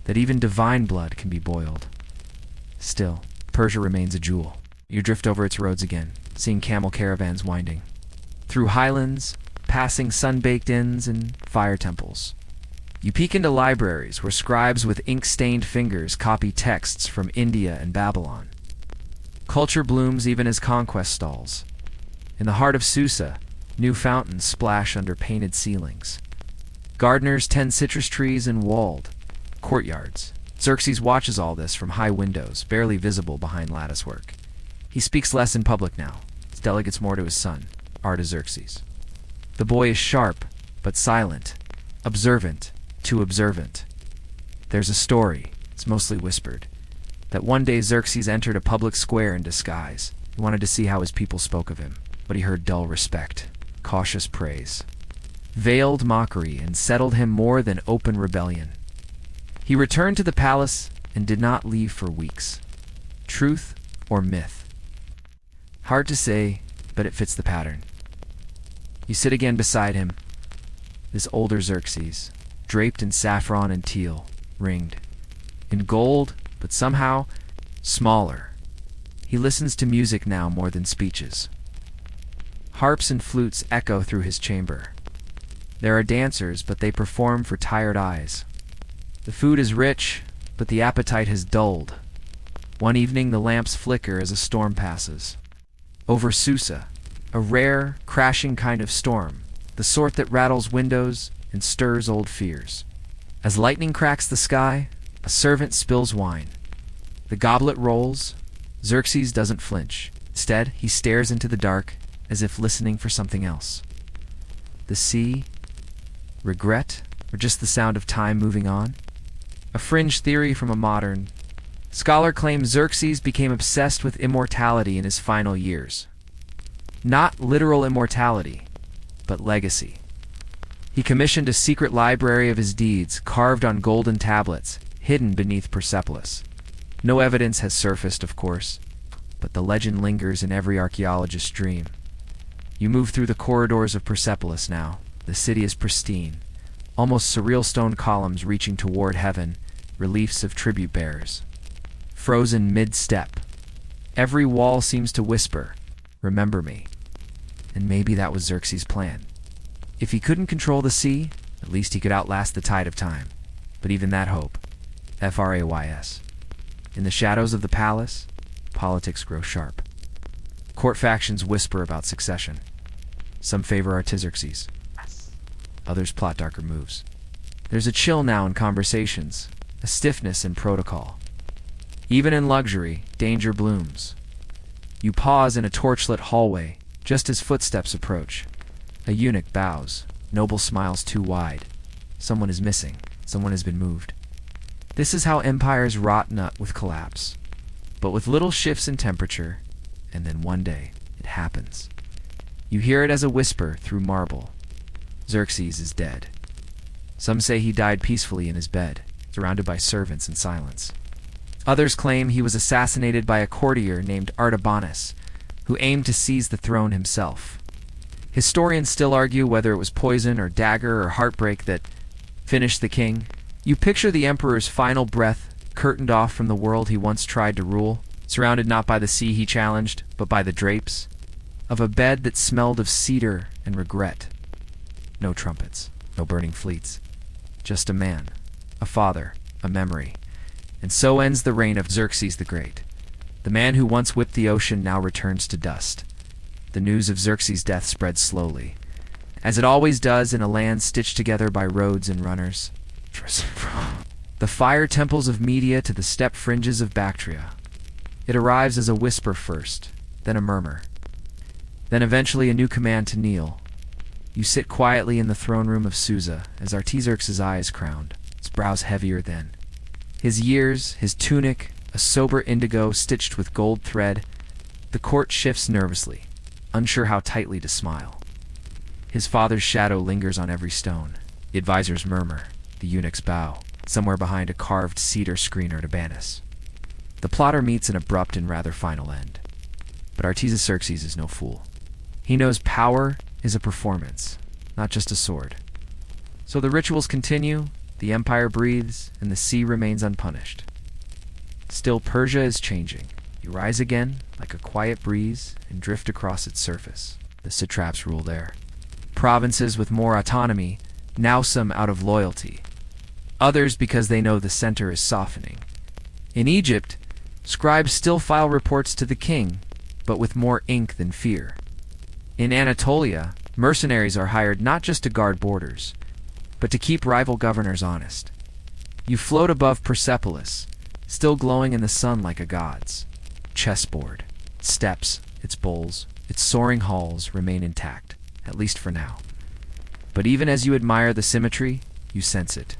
that even divine blood can be boiled. Still, Persia remains a jewel. You drift over its roads again, seeing camel caravans winding. Through highlands, passing sun-baked inns and fire temples. You peek into libraries where scribes with ink-stained fingers copy texts from India and Babylon. Culture blooms even as conquest stalls. In the heart of Susa, new fountains splash under painted ceilings. Gardeners tend citrus trees in walled courtyards. Xerxes watches all this from high windows, barely visible behind latticework. He speaks less in public now. His delegates more to his son, Artaxerxes. The boy is sharp, but silent, observant, too observant. There's a story, it's mostly whispered, that one day Xerxes entered a public square in disguise. He wanted to see how his people spoke of him, but he heard dull respect, cautious praise, veiled mockery, and settled him more than open rebellion. He returned to the palace and did not leave for weeks. Truth or myth? Hard to say, but it fits the pattern. You sit again beside him, this older Xerxes, draped in saffron and teal, ringed in gold, but somehow smaller. He listens to music now more than speeches. Harps and flutes echo through his chamber. There are dancers, but they perform for tired eyes. The food is rich, but the appetite has dulled. One evening the lamps flicker as a storm passes. Over Susa, a rare, crashing kind of storm, the sort that rattles windows and stirs old fears. As lightning cracks the sky, a servant spills wine. The goblet rolls. Xerxes doesn't flinch. Instead, he stares into the dark as if listening for something else. The sea? Regret? Or just the sound of time moving on? A fringe theory from a modern scholar claims Xerxes became obsessed with immortality in his final years. Not literal immortality, but legacy. He commissioned a secret library of his deeds, carved on golden tablets, hidden beneath Persepolis. No evidence has surfaced, of course, but the legend lingers in every archaeologist's dream. You move through the corridors of Persepolis now. The city is pristine, almost surreal stone columns reaching toward heaven, reliefs of tribute bearers. Frozen mid-step. Every wall seems to whisper, "Remember me." And maybe that was Xerxes' plan. If he couldn't control the sea, at least he could outlast the tide of time. But even that hope, frays. In the shadows of the palace, politics grow sharp. Court factions whisper about succession. Some favor Artaxerxes. Others plot darker moves. There's a chill now in conversations, a stiffness in protocol. Even in luxury, danger blooms. You pause in a torchlit hallway, just as footsteps approach. A eunuch bows. Noble smiles too wide. Someone is missing. Someone has been moved. This is how empires rot nut with collapse. But with little shifts in temperature, and then one day, it happens. You hear it as a whisper through marble. Xerxes is dead. Some say he died peacefully in his bed, surrounded by servants in silence. Others claim he was assassinated by a courtier named Artabanus, who aimed to seize the throne himself. Historians still argue whether it was poison or dagger or heartbreak that finished the king. You picture the emperor's final breath, curtained off from the world he once tried to rule, surrounded not by the sea he challenged, but by the drapes of a bed that smelled of cedar and regret. No trumpets, no burning fleets, just a man, a father, a memory. And so ends the reign of Xerxes the Great. The man who once whipped the ocean now returns to dust. The news of Xerxes' death spreads slowly, as it always does in a land stitched together by roads and runners. The fire temples of Media to the steppe fringes of Bactria. It arrives as a whisper first, then a murmur, then eventually a new command to kneel. You sit quietly in the throne room of Susa as Artaxerxes' eye is crowned, his brows heavier than his years, his tunic, a sober indigo stitched with gold thread. The court shifts nervously, unsure how tightly to smile. His father's shadow lingers on every stone. The advisors murmur, the eunuchs bow, somewhere behind a carved cedar screen Artabanus. The plotter meets an abrupt and rather final end. But Artaxerxes is no fool. He knows power is a performance, not just a sword. So the rituals continue, the empire breathes, and the sea remains unpunished. Still, Persia is changing. You rise again, like a quiet breeze, and drift across its surface. The satraps rule there. Provinces with more autonomy, now some out of loyalty. Others because they know the center is softening. In Egypt, scribes still file reports to the king, but with more ink than fear. In Anatolia, mercenaries are hired not just to guard borders, but to keep rival governors honest. You float above Persepolis, still glowing in the sun like a god's. Chessboard, its steps, its bowls, its soaring halls remain intact, at least for now. But even as you admire the symmetry, you sense it.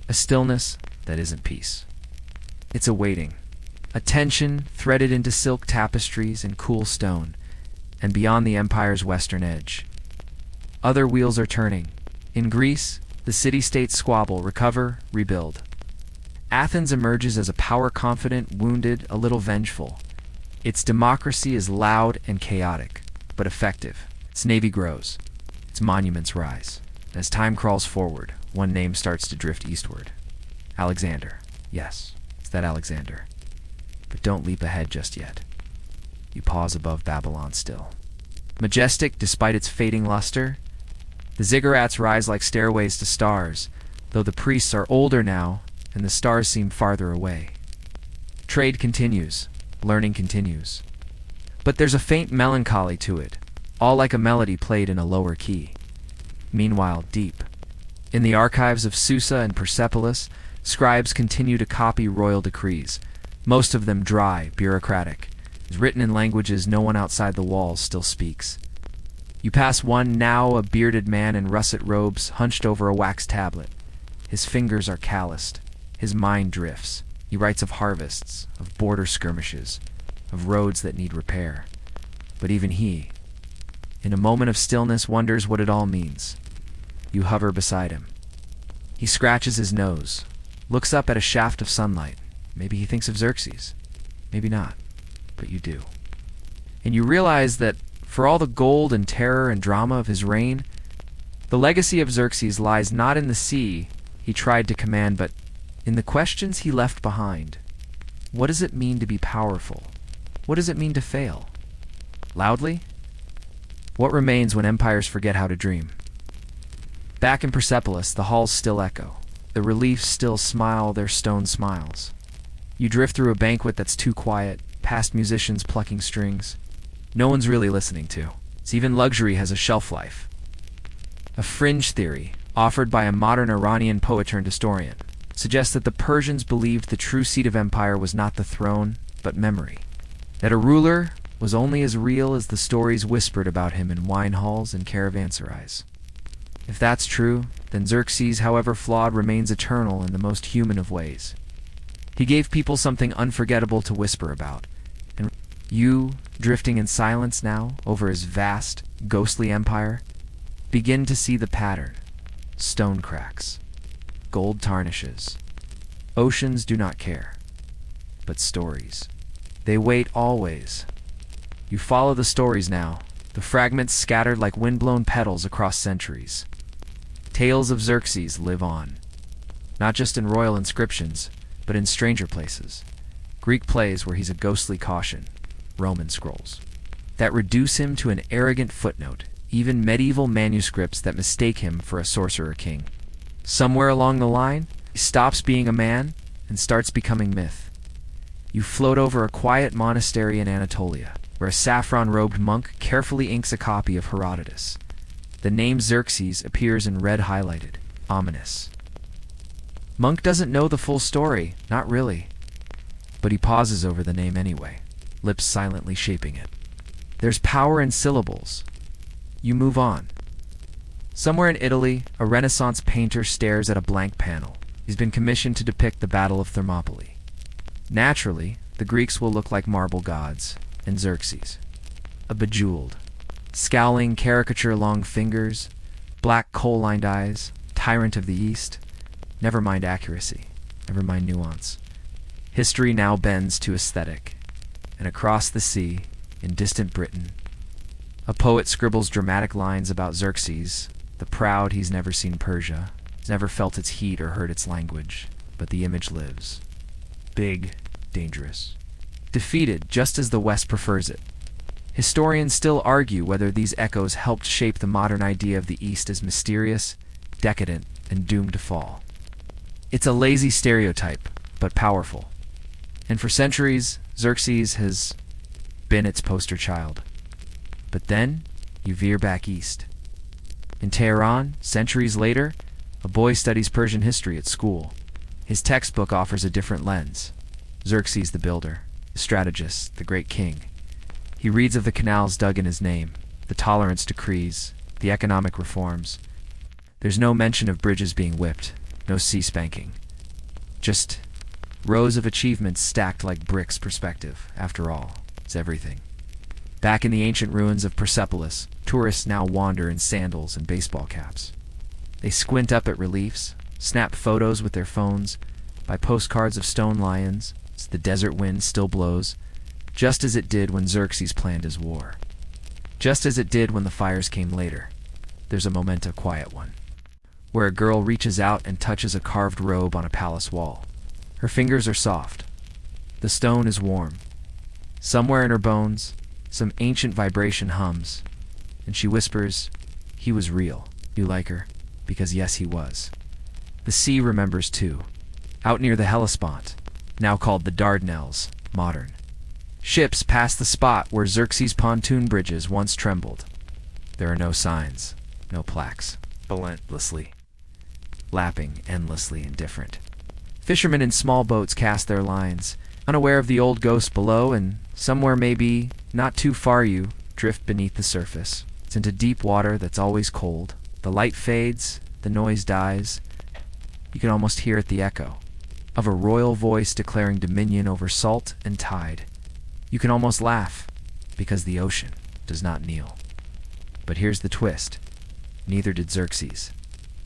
A stillness that isn't peace. It's a waiting, a tension threaded into silk tapestries and cool stone, and beyond the empire's western edge. Other wheels are turning. In Greece, the city-states squabble, recover, rebuild. Athens emerges as a power-confident, wounded, a little vengeful. Its democracy is loud and chaotic, but effective. Its navy grows. Its monuments rise. As time crawls forward, one name starts to drift eastward. Alexander. Yes, it's that Alexander. But don't leap ahead just yet. You pause above Babylon still. Majestic despite its fading luster, the ziggurats rise like stairways to stars, though the priests are older now and the stars seem farther away. Trade continues, learning continues. But there's a faint melancholy to it, all like a melody played in a lower key. Meanwhile, deep, in the archives of Susa and Persepolis, scribes continue to copy royal decrees, most of them dry, bureaucratic, written in languages no one outside the walls still speaks. You pass one, now a bearded man in russet robes, hunched over a wax tablet. His fingers are calloused. His mind drifts. He writes of harvests, of border skirmishes, of roads that need repair. But even he, in a moment of stillness, wonders what it all means. You hover beside him. He scratches his nose, looks up at a shaft of sunlight. Maybe he thinks of Xerxes. Maybe not. But you do. And you realize that for all the gold and terror and drama of his reign, the legacy of Xerxes lies not in the sea he tried to command, but in the questions he left behind. What does it mean to be powerful? What does it mean to fail? Loudly? What remains when empires forget how to dream? Back in Persepolis, the halls still echo. The reliefs still smile their stone smiles. You drift through a banquet that's too quiet, past musicians plucking strings. No one's really listening to. So even luxury has a shelf life. A fringe theory, offered by a modern Iranian poet-turned-historian, suggests that the Persians believed the true seat of empire was not the throne, but memory. That a ruler, was only as real as the stories whispered about him in wine halls and caravanserais. If that's true, then Xerxes, however flawed, remains eternal in the most human of ways. He gave people something unforgettable to whisper about, and you, drifting in silence now over his vast, ghostly empire, begin to see the pattern. Stone cracks, gold tarnishes. Oceans do not care. But stories, they wait always. You follow the stories now, the fragments scattered like wind-blown petals across centuries. Tales of Xerxes live on, not just in royal inscriptions, but in stranger places. Greek plays where he's a ghostly caution, Roman scrolls that reduce him to an arrogant footnote, even medieval manuscripts that mistake him for a sorcerer king. Somewhere along the line, he stops being a man and starts becoming myth. You float over a quiet monastery in Anatolia, where a saffron-robed monk carefully inks a copy of Herodotus. The name Xerxes appears in red highlighted, ominous. Monk doesn't know the full story, not really. But he pauses over the name anyway, lips silently shaping it. There's power in syllables. You move on. Somewhere in Italy, a Renaissance painter stares at a blank panel. He's been commissioned to depict the Battle of Thermopylae. Naturally, the Greeks will look like marble gods, and Xerxes, a bejeweled, scowling caricature-long fingers, black coal-lined eyes, tyrant of the East. Never mind accuracy, never mind nuance. History now bends to aesthetic, and across the sea, in distant Britain, a poet scribbles dramatic lines about Xerxes, the proud. He's never seen Persia, he's never felt its heat or heard its language, but the image lives. Big, dangerous, defeated just as the West prefers it. Historians still argue whether these echoes helped shape the modern idea of the East as mysterious, decadent, and doomed to fall. It's a lazy stereotype, but powerful. And for centuries, Xerxes has been its poster child. But then, you veer back east. In Tehran, centuries later, a boy studies Persian history at school. His textbook offers a different lens. Xerxes the builder, the strategist, the great king. He reads of the canals dug in his name, the tolerance decrees, the economic reforms. There's no mention of bridges being whipped, no sea spanking. Just rows of achievements stacked like bricks. Perspective, after all, is everything. Back in the ancient ruins of Persepolis, tourists now wander in sandals and baseball caps. They squint up at reliefs, snap photos with their phones, buy postcards of stone lions as the desert wind still blows, just as it did when Xerxes planned his war. Just as it did when the fires came later. There's a memento quiet one, where a girl reaches out and touches a carved robe on a palace wall. Her fingers are soft. The stone is warm. Somewhere in her bones, some ancient vibration hums, and she whispers, "He was real." You like her? Because yes, he was. The sea remembers too. Out near the Hellespont, now called the Dardanelles, modern. Ships pass the spot where Xerxes' pontoon bridges once trembled. There are no signs, no plaques, relentlessly, lapping endlessly indifferent. Fishermen in small boats cast their lines, unaware of the old ghost below, and somewhere maybe not too far you drift beneath the surface. It's into deep water that's always cold. The light fades, the noise dies. You can almost hear it, the echo of a royal voice declaring dominion over salt and tide. You can almost laugh, because the ocean does not kneel. But here's the twist. Neither did Xerxes.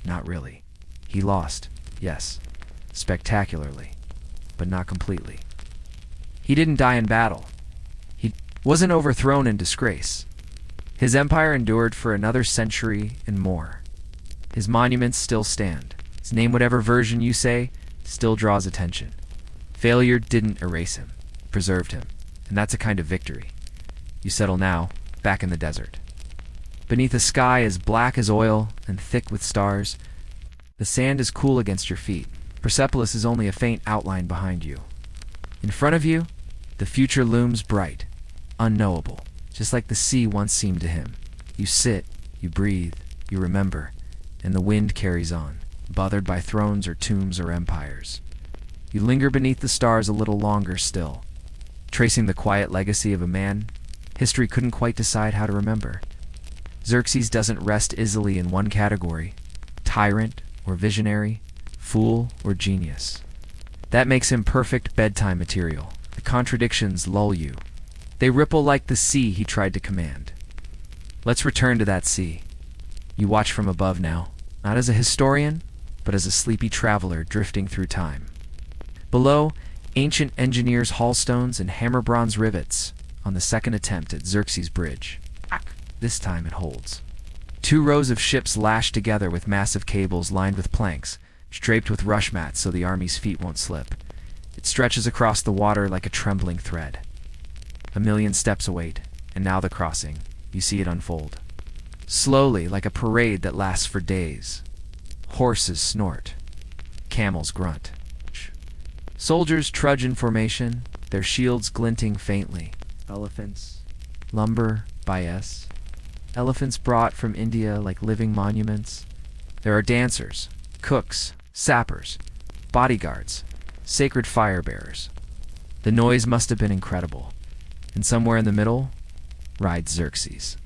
Not really. He lost, yes, spectacularly, but not completely. He didn't die in battle. He wasn't overthrown in disgrace. His empire endured for another century and more. His monuments still stand. His name, whatever version you say, still draws attention. Failure didn't erase him, preserved him, and that's a kind of victory. You settle now, back in the desert. Beneath a sky as black as oil and thick with stars, the sand is cool against your feet. Persepolis is only a faint outline behind you. In front of you, the future looms bright, unknowable, just like the sea once seemed to him. You sit, you breathe, you remember, and the wind carries on, bothered by thrones or tombs or empires. You linger beneath the stars a little longer still, tracing the quiet legacy of a man History couldn't quite decide how to remember. Xerxes doesn't rest easily in one category: tyrant or visionary, fool or genius. That makes him perfect bedtime material. The contradictions lull you. They ripple like the sea he tried to command. Let's return to that sea. You watch from above now, not as a historian, but as a sleepy traveler drifting through time. Below, ancient engineers haul stones and hammer bronze rivets on the second attempt at Xerxes' bridge. This time it holds. 2 rows of ships lashed together with massive cables lined with planks, draped with rush mats so the army's feet won't slip. It stretches across the water like a trembling thread. 1,000,000 steps await, and now the crossing. You see it unfold. Slowly, like a parade that lasts for days. Horses snort. Camels grunt. Soldiers trudge in formation, their shields glinting faintly. Elephants lumber by S. Elephants brought from India like living monuments. There are dancers, cooks, sappers, bodyguards, sacred fire bearers. The noise must have been incredible. And somewhere in the middle rides Xerxes.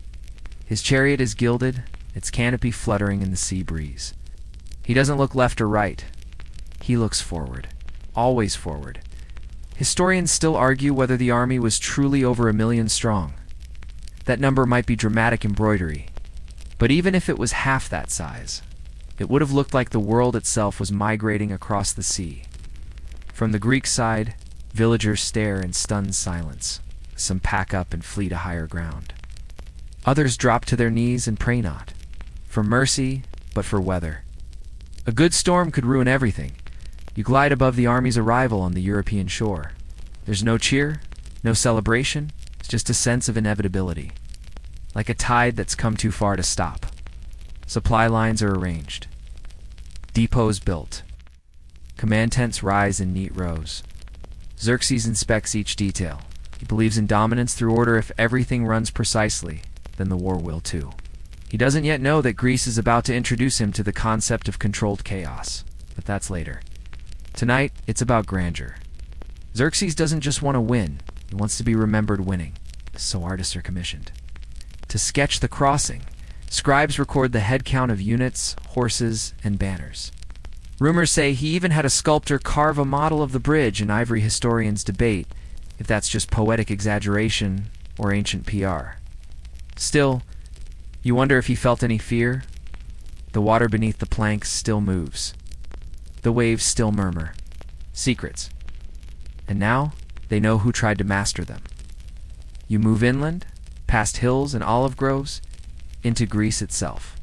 His chariot is gilded, its canopy fluttering in the sea breeze. He doesn't look left or right. He looks forward. Always forward. Historians still argue whether the army was truly over 1,000,000 strong. That number might be dramatic embroidery, but even if it was half that size, it would have looked like the world itself was migrating across the sea. From the Greek side, villagers stare in stunned silence. Some pack up and flee to higher ground. Others drop to their knees and pray not for mercy, but for weather. A good storm could ruin everything. You glide above the army's arrival on the European shore. There's no cheer, no celebration, it's just a sense of inevitability, like a tide that's come too far to stop. Supply lines are arranged. Depots built. Command tents rise in neat rows. Xerxes inspects each detail. He believes in dominance through order. If everything runs precisely, then the war will too. He doesn't yet know that Greece is about to introduce him to the concept of controlled chaos, but that's later. Tonight, it's about grandeur. Xerxes doesn't just want to win, he wants to be remembered winning, so artists are commissioned. To sketch the crossing, scribes record the head count of units, horses, and banners. Rumors say he even had a sculptor carve a model of the bridge, and ivory historians debate if that's just poetic exaggeration or ancient PR. Still, you wonder if he felt any fear. The water beneath the planks still moves. The waves still murmur. Secrets. And now, they know who tried to master them. You move inland, past hills and olive groves, into Greece itself.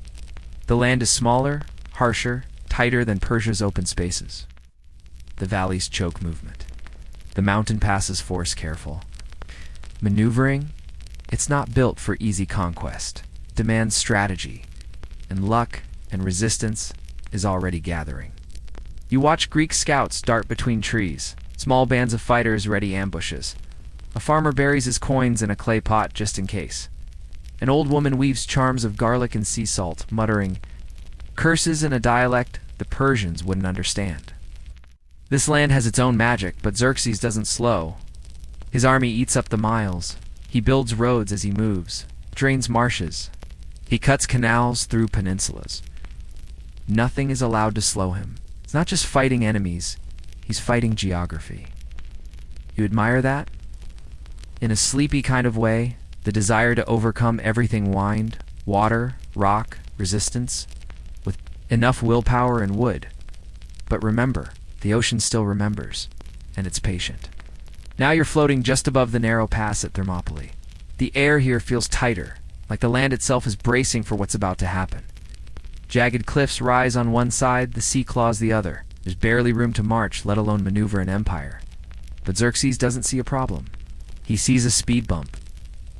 The land is smaller, harsher, tighter than Persia's open spaces. The valleys choke movement. The mountain passes force careful. Maneuvering, it's not built for easy conquest. It demands strategy, and luck and resistance is already gathering. You watch Greek scouts dart between trees, small bands of fighters ready ambushes. A farmer buries his coins in a clay pot just in case. An old woman weaves charms of garlic and sea salt, muttering curses in a dialect the Persians wouldn't understand. This land has its own magic, but Xerxes doesn't slow. His army eats up the miles. He builds roads as he moves, drains marshes. He cuts canals through peninsulas. Nothing is allowed to slow him. It's not just fighting enemies, he's fighting geography. You admire that? In a sleepy kind of way, the desire to overcome everything: wind, water, rock, resistance, with enough willpower and wood. But remember, the ocean still remembers, and it's patient. Now you're floating just above the narrow pass at Thermopylae. The air here feels tighter, like the land itself is bracing for what's about to happen. Jagged cliffs rise on one side, the sea claws the other. There's barely room to march, let alone maneuver an empire. But Xerxes doesn't see a problem. He sees a speed bump.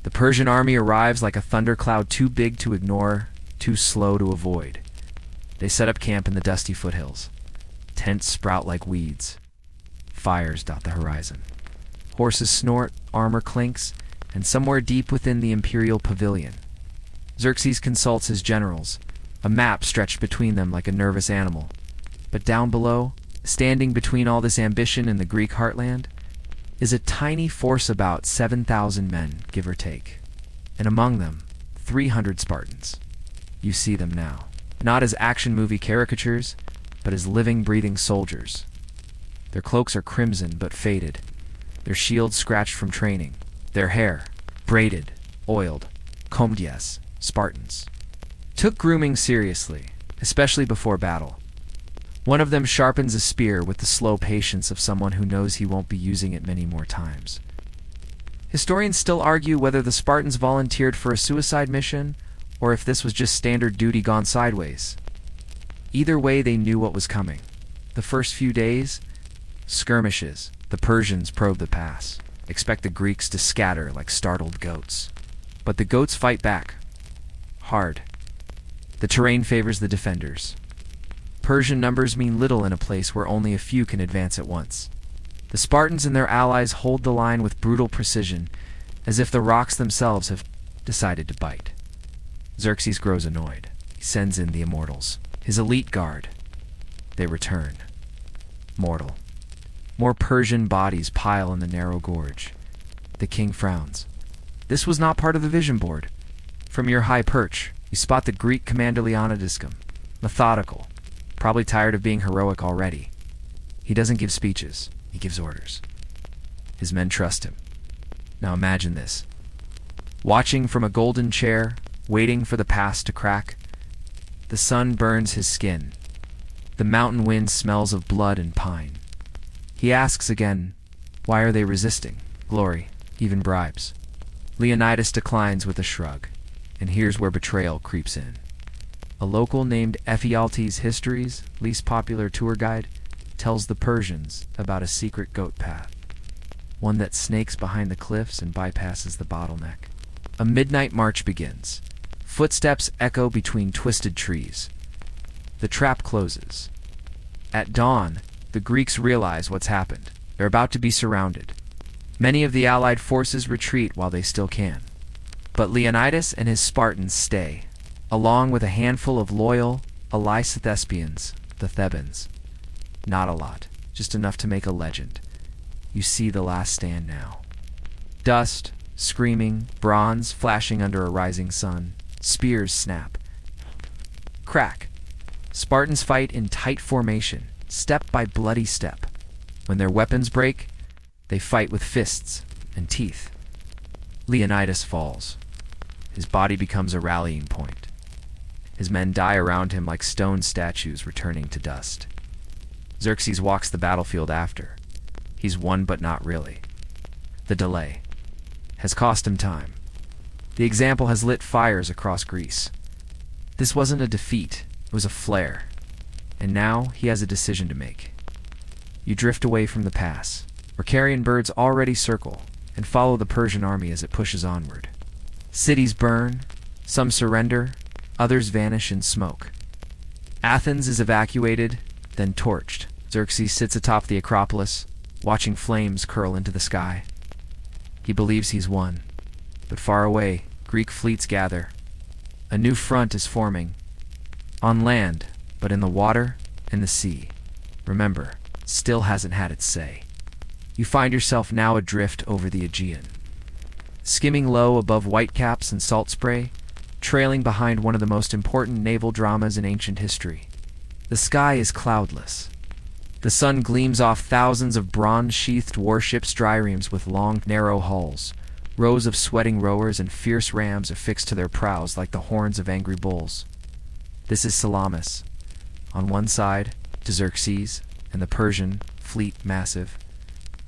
The Persian army arrives like a thundercloud, too big to ignore, too slow to avoid. They set up camp in the dusty foothills. Tents sprout like weeds. Fires dot the horizon. Horses snort, armor clinks, and somewhere deep within the imperial pavilion, Xerxes consults his generals, a map stretched between them like a nervous animal. But down below, standing between all this ambition and the Greek heartland, is a tiny force about 7,000 men, give or take. and among them, 300 Spartans. You see them now, not as action movie caricatures, but as living, breathing soldiers. Their cloaks are crimson but faded, their shields scratched from training, their hair braided, oiled, combed. Yes, Spartans took grooming seriously, especially before battle. One of them sharpens a spear with the slow patience of someone who knows he won't be using it many more times. Historians still argue whether the Spartans volunteered for a suicide mission or if this was just standard duty gone sideways. Either way, they knew what was coming. The first few days, skirmishes. The Persians probe the pass. Expect the Greeks to scatter like startled goats. But the goats fight back. Hard. The terrain favors the defenders. Persian numbers mean little in a place where only a few can advance at once. The Spartans and their allies hold the line with brutal precision, as if the rocks themselves have decided to bite. Xerxes grows annoyed. He sends in the immortals, his elite guard. They return. Mortal. More Persian bodies pile in the narrow gorge. The king frowns. This was not part of the vision board. From your high perch, you spot the Greek commander Leonidiscum, methodical, probably tired of being heroic already. He doesn't give speeches, he gives orders. His men trust him. Now imagine this. Watching from a golden chair, waiting for the pass to crack. The sun burns his skin. The mountain wind smells of blood and pine. He asks again, why are they resisting? Glory, even bribes. Leonidas declines with a shrug, and here's where betrayal creeps in. A local named Ephialtes Histories, least popular tour guide, tells the Persians about a secret goat path, one that snakes behind the cliffs and bypasses the bottleneck. A midnight march begins. Footsteps echo between twisted trees. The trap closes. At dawn, the Greeks realize what's happened. They're about to be surrounded. Many of the allied forces retreat while they still can. But Leonidas and his Spartans stay, along with a handful of loyal Thespians, the Thebans. Not a lot, just enough to make a legend. You see the last stand now. Dust, screaming, bronze flashing under a rising sun. Spears snap. Crack. Spartans fight in tight formation, step by bloody step. When their weapons break, they fight with fists and teeth. Leonidas falls. His body becomes a rallying point. His men die around him like stone statues returning to dust. Xerxes walks the battlefield after. He's won, but not really. The delay has cost him time. The example has lit fires across Greece. This wasn't a defeat, it was a flare. And now he has a decision to make. You drift away from the pass, where carrion birds already circle, and follow the Persian army as it pushes onward. Cities burn, some surrender, others vanish in smoke. Athens is evacuated, then torched. Xerxes sits atop the Acropolis, watching flames curl into the sky. He believes he's won. But far away, Greek fleets gather. A new front is forming. On land, but in the water and the sea. Remember, still hasn't had its say. You find yourself now adrift over the Aegean. Skimming low above whitecaps and salt spray, trailing behind one of the most important naval dramas in ancient history. The sky is cloudless. The sun gleams off thousands of bronze-sheathed warships, triremes with long, narrow hulls. Rows of sweating rowers and fierce rams affixed to their prows like the horns of angry bulls. This is Salamis. On one side, Xerxes, and the Persian fleet massive,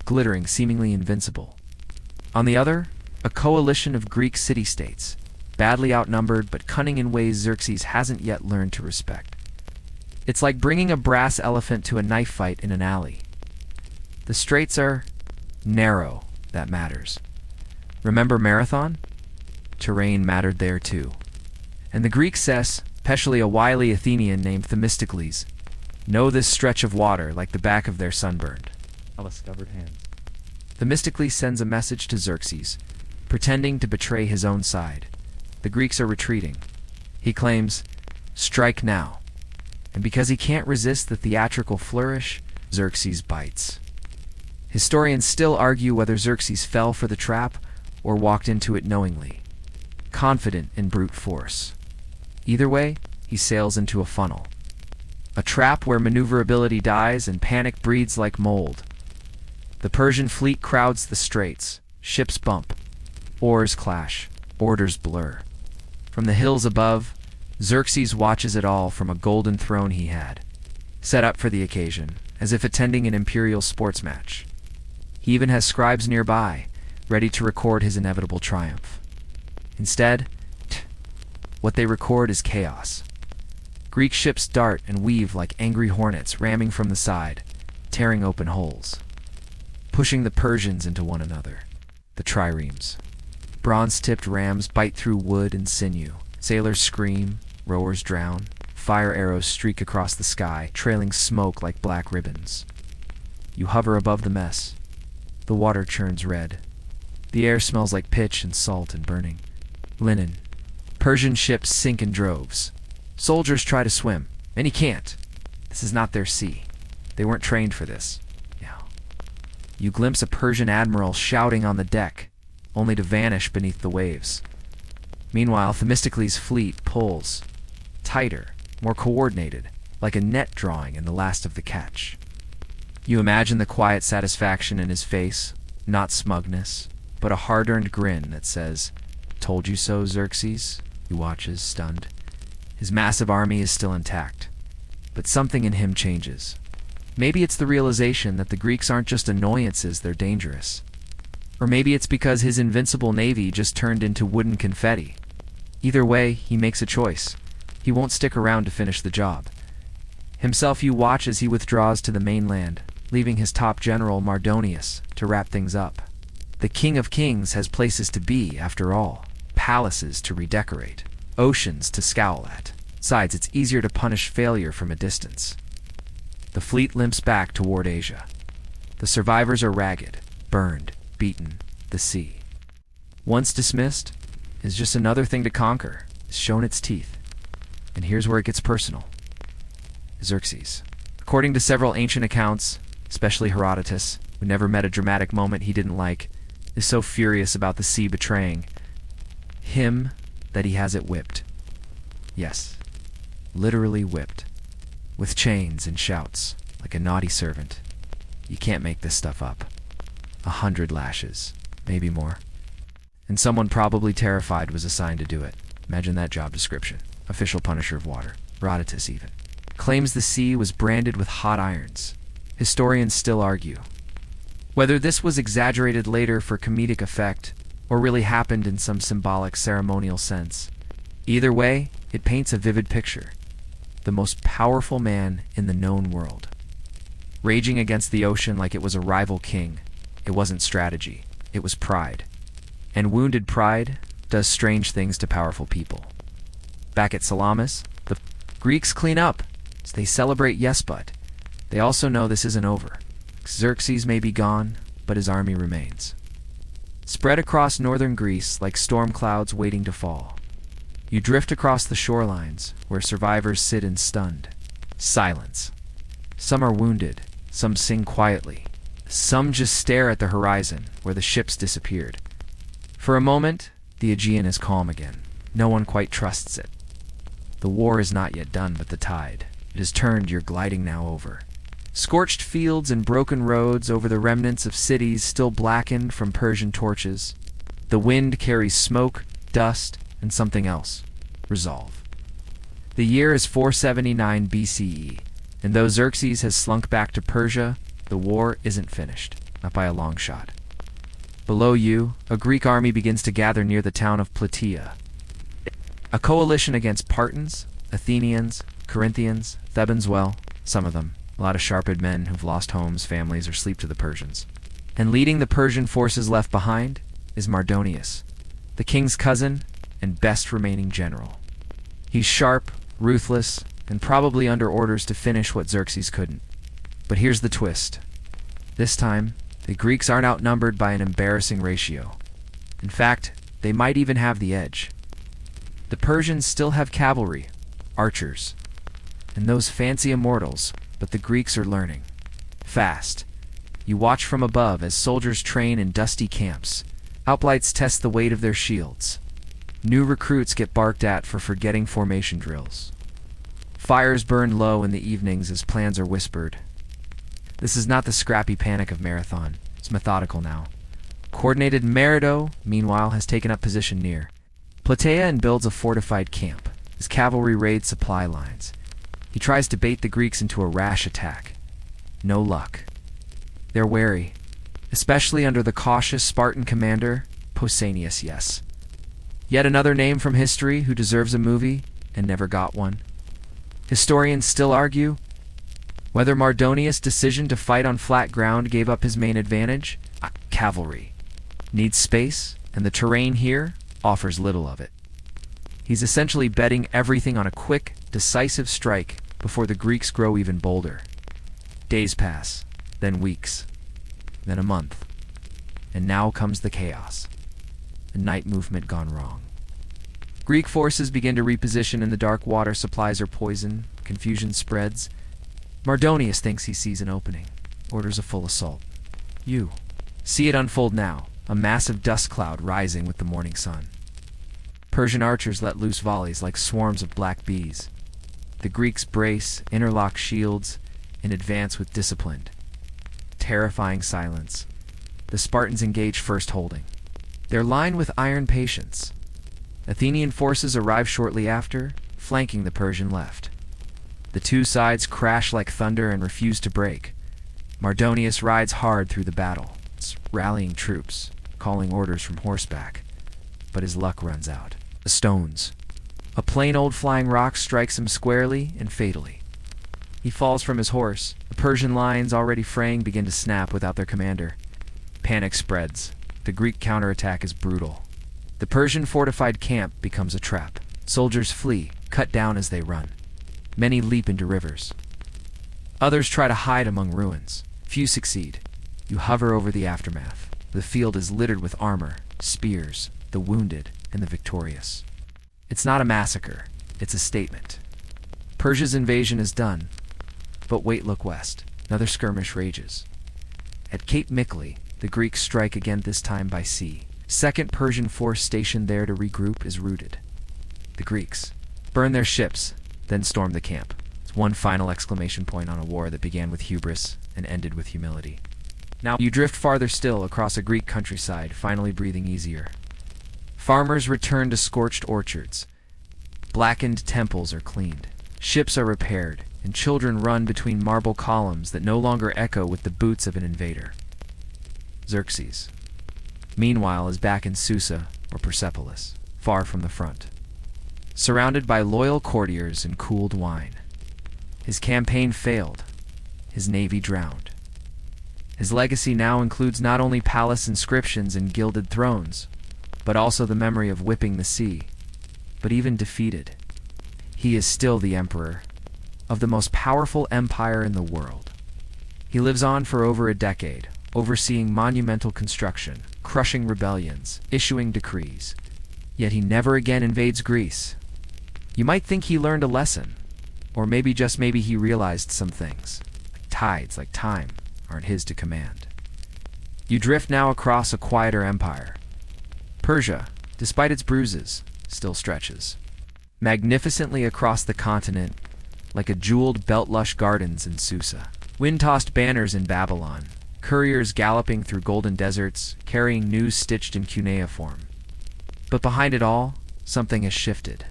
glittering, seemingly invincible. On the other, a coalition of Greek city-states, badly outnumbered but cunning in ways Xerxes hasn't yet learned to respect. It's like bringing a brass elephant to a knife fight in an alley. The straits are narrow, that matters. Remember Marathon? Terrain mattered there too. And the Greek says, especially a wily Athenian named Themistocles, know this stretch of water like the back of their sunburned, discovered hands. Themistocles sends a message to Xerxes, pretending to betray his own side. The Greeks are retreating. He claims, strike now. And because he can't resist the theatrical flourish, Xerxes bites. Historians still argue whether Xerxes fell for the trap or walked into it knowingly. confident in brute force. Either way, he sails into a funnel. A trap where maneuverability dies and panic breeds like mold. The Persian fleet crowds the straits, ships bump, oars clash, orders blur. From the hills above, Xerxes watches it all from a golden throne he had, set up for the occasion, as if attending an imperial sports match. He even has scribes nearby, ready to record his inevitable triumph. Instead, what they record is chaos. Greek ships dart and weave like angry hornets, ramming from the side, tearing open holes, pushing the Persians into one another. The triremes. Bronze-tipped rams bite through wood and sinew. Sailors scream, rowers drown. Fire arrows streak across the sky, trailing smoke like black ribbons. You hover above the mess. The water churns red. The air smells like pitch and salt and burning linen. Persian ships sink in droves. Soldiers try to swim, and he can't. This is not their sea. They weren't trained for this. You glimpse a Persian admiral shouting on the deck, only to vanish beneath the waves. Meanwhile, Themistocles' fleet pulls, tighter, more coordinated, like a net drawing in The Last of the Catch. You imagine the quiet satisfaction in his face, not smugness, but a hard-earned grin that says, "Told you so, Xerxes?" He watches, stunned. His massive army is still intact, but something in him changes. Maybe it's the realization that the Greeks aren't just annoyances, they're dangerous. Or maybe it's because his invincible navy just turned into wooden confetti. Either way, he makes a choice. He won't stick around to finish the job. Himself you watch as he withdraws to the mainland, leaving his top general Mardonius to wrap things up. The King of Kings has places to be, after all. Palaces to redecorate. Oceans to scowl at. Besides, it's easier to punish failure from a distance. The fleet limps back toward Asia. The survivors are ragged, burned, beaten, the sea. Once dismissed, is just another thing to conquer, has shown its teeth. And here's where it gets personal. Xerxes. According to several ancient accounts, especially Herodotus, who never met a dramatic moment he didn't like, is so furious about the sea betraying him that he has it whipped. Yes, literally whipped. With chains and shouts, like a naughty servant. You can't make this stuff up. 100 lashes, maybe more. And someone probably terrified was assigned to do it. Imagine that job description. Official punisher of water. Herodotus even claims the sea was branded with hot irons. Historians still argue whether this was exaggerated later for comedic effect, or really happened in some symbolic ceremonial sense. Either way, it paints a vivid picture. The most powerful man in the known world, raging against the ocean like it was a rival king. It wasn't strategy, it was pride. And wounded pride does strange things to powerful people. Back at Salamis, the Greeks clean up. They celebrate, yes, but they also know this isn't over. Xerxes may be gone, but his army remains. Spread across northern Greece like storm clouds waiting to fall. You drift across the shorelines, where survivors sit in stunned silence. Some are wounded, some sing quietly, some just stare at the horizon, where the ships disappeared. For a moment, the Aegean is calm again. No one quite trusts it. The war is not yet done, but the tide, it has turned, you're gliding now over. Scorched fields and broken roads over the remnants of cities still blackened from Persian torches. The wind carries smoke, dust, and something else. Resolve. The year is 479 BCE, and though Xerxes has slunk back to Persia, the war isn't finished, not by a long shot. Below you, a Greek army begins to gather near the town of Plataea. A coalition against Parthians, Athenians, Corinthians, Thebans, well, some of them. A lot of sharp-eyed men who've lost homes, families, or sleep to the Persians. And leading the Persian forces left behind is Mardonius, the king's cousin and best remaining general. He's sharp, ruthless, and probably under orders to finish what Xerxes couldn't. But here's the twist. This time, the Greeks aren't outnumbered by an embarrassing ratio. In fact, they might even have the edge. The Persians still have cavalry, archers, and those fancy immortals, but the Greeks are learning. Fast. You watch from above as soldiers train in dusty camps. Hoplites test the weight of their shields. New recruits get barked at for forgetting formation drills. Fires burn low in the evenings as plans are whispered. This is not the scrappy panic of Marathon. It's methodical now. Coordinated Merido, meanwhile, has taken up position near Plataea and builds a fortified camp. His cavalry raids supply lines. He tries to bait the Greeks into a rash attack. No luck. They're wary, especially under the cautious Spartan commander, Pausanias, yes. Yet another name from history who deserves a movie and never got one. Historians still argue whether Mardonius' decision to fight on flat ground gave up his main advantage. Cavalry needs space, and the terrain here offers little of it. He's essentially betting everything on a quick, decisive strike before the Greeks grow even bolder. Days pass, then weeks, then a month, and now comes the chaos. A night movement gone wrong. Greek forces begin to reposition in the dark water, supplies are poisoned, confusion spreads. Mardonius thinks he sees an opening, orders a full assault. You see it unfold now, a massive dust cloud rising with the morning sun. Persian archers let loose volleys like swarms of black bees. The Greeks brace, interlock shields, and advance with disciplined, terrifying silence. The Spartans engage first, holding their line with iron patience. Athenian forces arrive shortly after, flanking the Persian left. The two sides crash like thunder and refuse to break. Mardonius rides hard through the battle, rallying troops, calling orders from horseback. But his luck runs out. The stones. A plain old flying rock strikes him squarely and fatally. He falls from his horse. The Persian lines, already fraying, begin to snap without their commander. Panic spreads. The Greek counterattack is brutal. The Persian fortified camp becomes a trap. Soldiers flee, cut down as they run. Many leap into rivers. Others try to hide among ruins. Few succeed. You hover over the aftermath. The field is littered with armor, spears, the wounded, and the victorious. It's not a massacre. It's a statement. Persia's invasion is done. But wait, look west. Another skirmish rages. At Cape Mycale, the Greeks strike again, this time by sea. Second Persian force stationed there to regroup is routed. The Greeks burn their ships, then storm the camp. It's one final exclamation point on a war that began with hubris and ended with humility. Now you drift farther still across a Greek countryside, finally breathing easier. Farmers return to scorched orchards. Blackened temples are cleaned. Ships are repaired, and children run between marble columns that no longer echo with the boots of an invader. Xerxes, meanwhile, is back in Susa or Persepolis, far from the front, surrounded by loyal courtiers and cooled wine. His campaign failed, his navy drowned. His legacy now includes not only palace inscriptions and gilded thrones, but also the memory of whipping the sea. But even defeated, he is still the emperor of the most powerful empire in the world. He lives on for over a decade, overseeing monumental construction, crushing rebellions, issuing decrees. Yet he never again invades Greece. You might think he learned a lesson, or maybe, just maybe, he realized some things. Like tides, like time, aren't his to command. You drift now across a quieter empire. Persia, despite its bruises, still stretches magnificently across the continent, like a jeweled belt-lush gardens in Susa. Wind-tossed banners in Babylon, couriers galloping through golden deserts, carrying news stitched in cuneiform. But behind it all, something has shifted.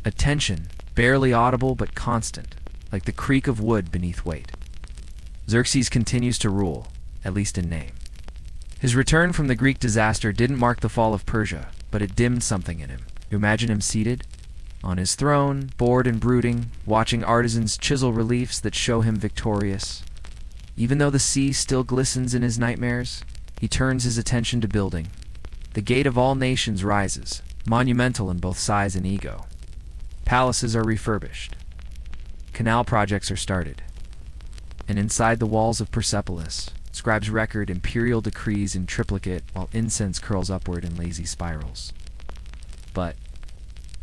A tension, barely audible but constant, like the creak of wood beneath weight. Xerxes continues to rule, at least in name. His return from the Greek disaster didn't mark the fall of Persia, but it dimmed something in him. You imagine him seated on his throne, bored and brooding, watching artisans chisel reliefs that show him victorious. Even though the sea still glistens in his nightmares, he turns his attention to building. The gate of all nations rises, monumental in both size and ego. Palaces are refurbished. Canal projects are started. And inside the walls of Persepolis, scribes record imperial decrees in triplicate while incense curls upward in lazy spirals. But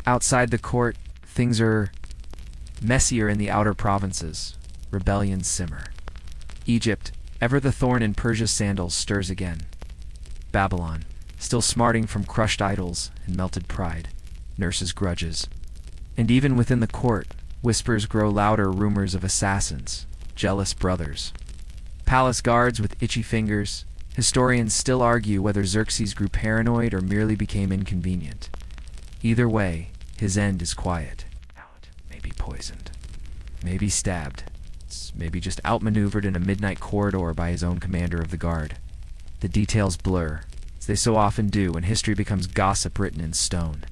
outside the court, things are messier in the outer provinces. Rebellions simmer. Egypt, ever the thorn in Persia's sandals, stirs again. Babylon, still smarting from crushed idols and melted pride, nurses grudges. And even within the court, whispers grow louder, rumors of assassins, jealous brothers. Palace guards with itchy fingers, historians still argue whether Xerxes grew paranoid or merely became inconvenient. Either way, his end is quiet. Maybe poisoned. Maybe stabbed. Maybe just outmaneuvered in a midnight corridor by his own commander of the guard. The details blur, as they so often do when history becomes gossip written in stone.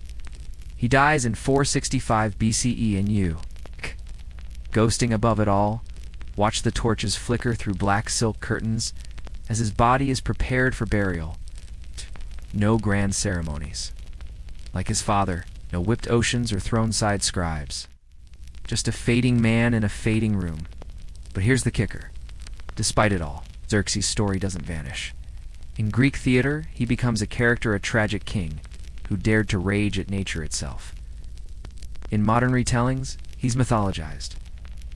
He dies in 465 BCE and you, ghosting above it all, watch the torches flicker through black silk curtains as his body is prepared for burial. No grand ceremonies. Like his father, no whipped oceans or throne-side scribes. Just a fading man in a fading room. But here's the kicker. Despite it all, Xerxes' story doesn't vanish. In Greek theater, he becomes a character, a tragic king, who dared to rage at nature itself. In modern retellings, he's mythologized,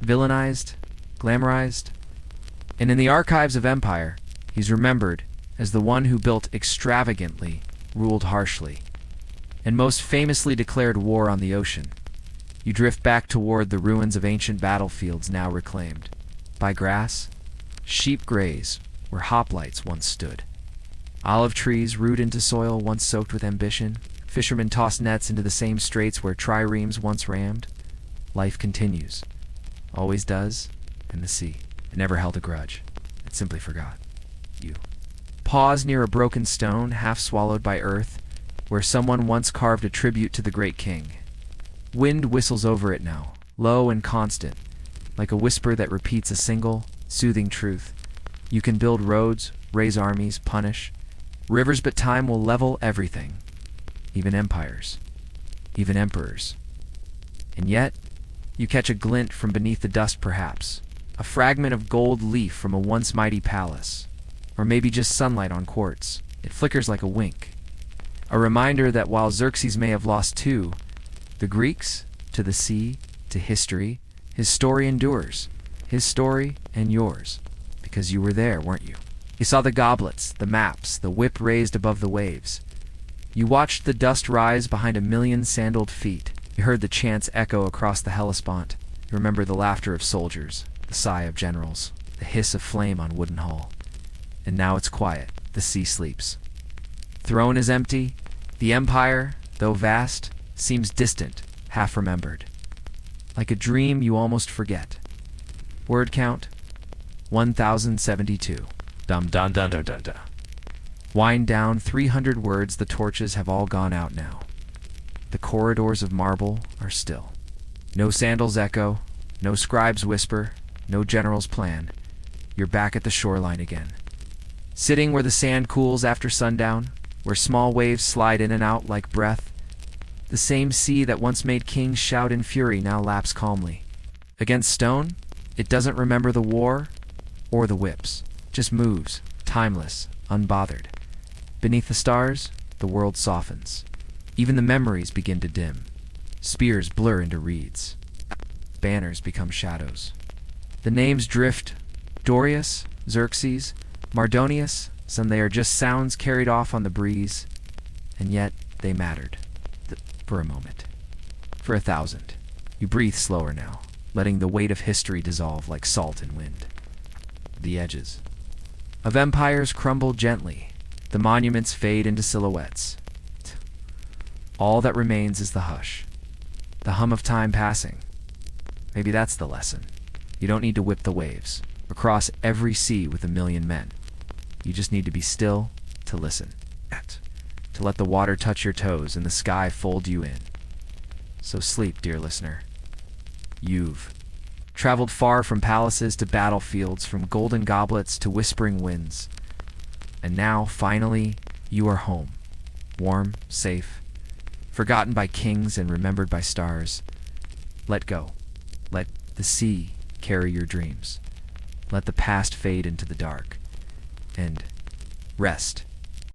villainized, glamorized, and in the archives of empire, he's remembered as the one who built extravagantly, ruled harshly, and most famously declared war on the ocean. You drift back toward the ruins of ancient battlefields now reclaimed. By grass, sheep graze where hoplites once stood. Olive trees root into soil once soaked with ambition. Fishermen toss nets into the same straits where triremes once rammed. Life continues. Always does, in the sea. It never held a grudge. It simply forgot. You. Pause near a broken stone, half swallowed by earth, where someone once carved a tribute to the great king. Wind whistles over it now, low and constant, like a whisper that repeats a single, soothing truth. You can build roads, raise armies, punish rivers, but time will level everything, even empires, even emperors. And yet, you catch a glint from beneath the dust perhaps, a fragment of gold leaf from a once mighty palace, or maybe just sunlight on quartz. It flickers like a wink, a reminder that while Xerxes may have lost too, the Greeks, to the sea, to history, his story endures, his story and yours, because you were there, weren't you? You saw the goblets, the maps, the whip raised above the waves. You watched the dust rise behind a million sandaled feet. You heard the chants echo across the Hellespont. You remember the laughter of soldiers, the sigh of generals, the hiss of flame on wooden hull. And now it's quiet. The sea sleeps. Throne is empty. The empire, though vast, seems distant, half remembered. Like a dream you almost forget. Word count, 1072. Dum dum dum dum dum dum. Wind down 300 words, the torches have all gone out now. The corridors of marble are still. No sandals echo, no scribes whisper, no generals plan. You're back at the shoreline again. Sitting where the sand cools after sundown, where small waves slide in and out like breath. The same sea that once made kings shout in fury now laps calmly. Against stone, it doesn't remember the war or the whips. Just moves, timeless, unbothered. Beneath the stars, the world softens. Even the memories begin to dim. Spears blur into reeds. Banners become shadows. The names drift. Dorius, Xerxes, Mardonius, some they are just sounds carried off on the breeze. And yet, they mattered. For a moment. For 1,000. You breathe slower now, letting the weight of history dissolve like salt in wind. The edges of empires crumble gently. The monuments fade into silhouettes. All that remains is the hush. The hum of time passing. Maybe that's the lesson. You don't need to whip the waves, or cross every sea with 1,000,000 men. You just need to be still, to listen. To let the water touch your toes and the sky fold you in. So sleep, dear listener. You've traveled far from palaces to battlefields, from golden goblets to whispering winds. And now, finally, you are home. Warm, safe, forgotten by kings and remembered by stars. Let go. Let the sea carry your dreams. Let the past fade into the dark. And rest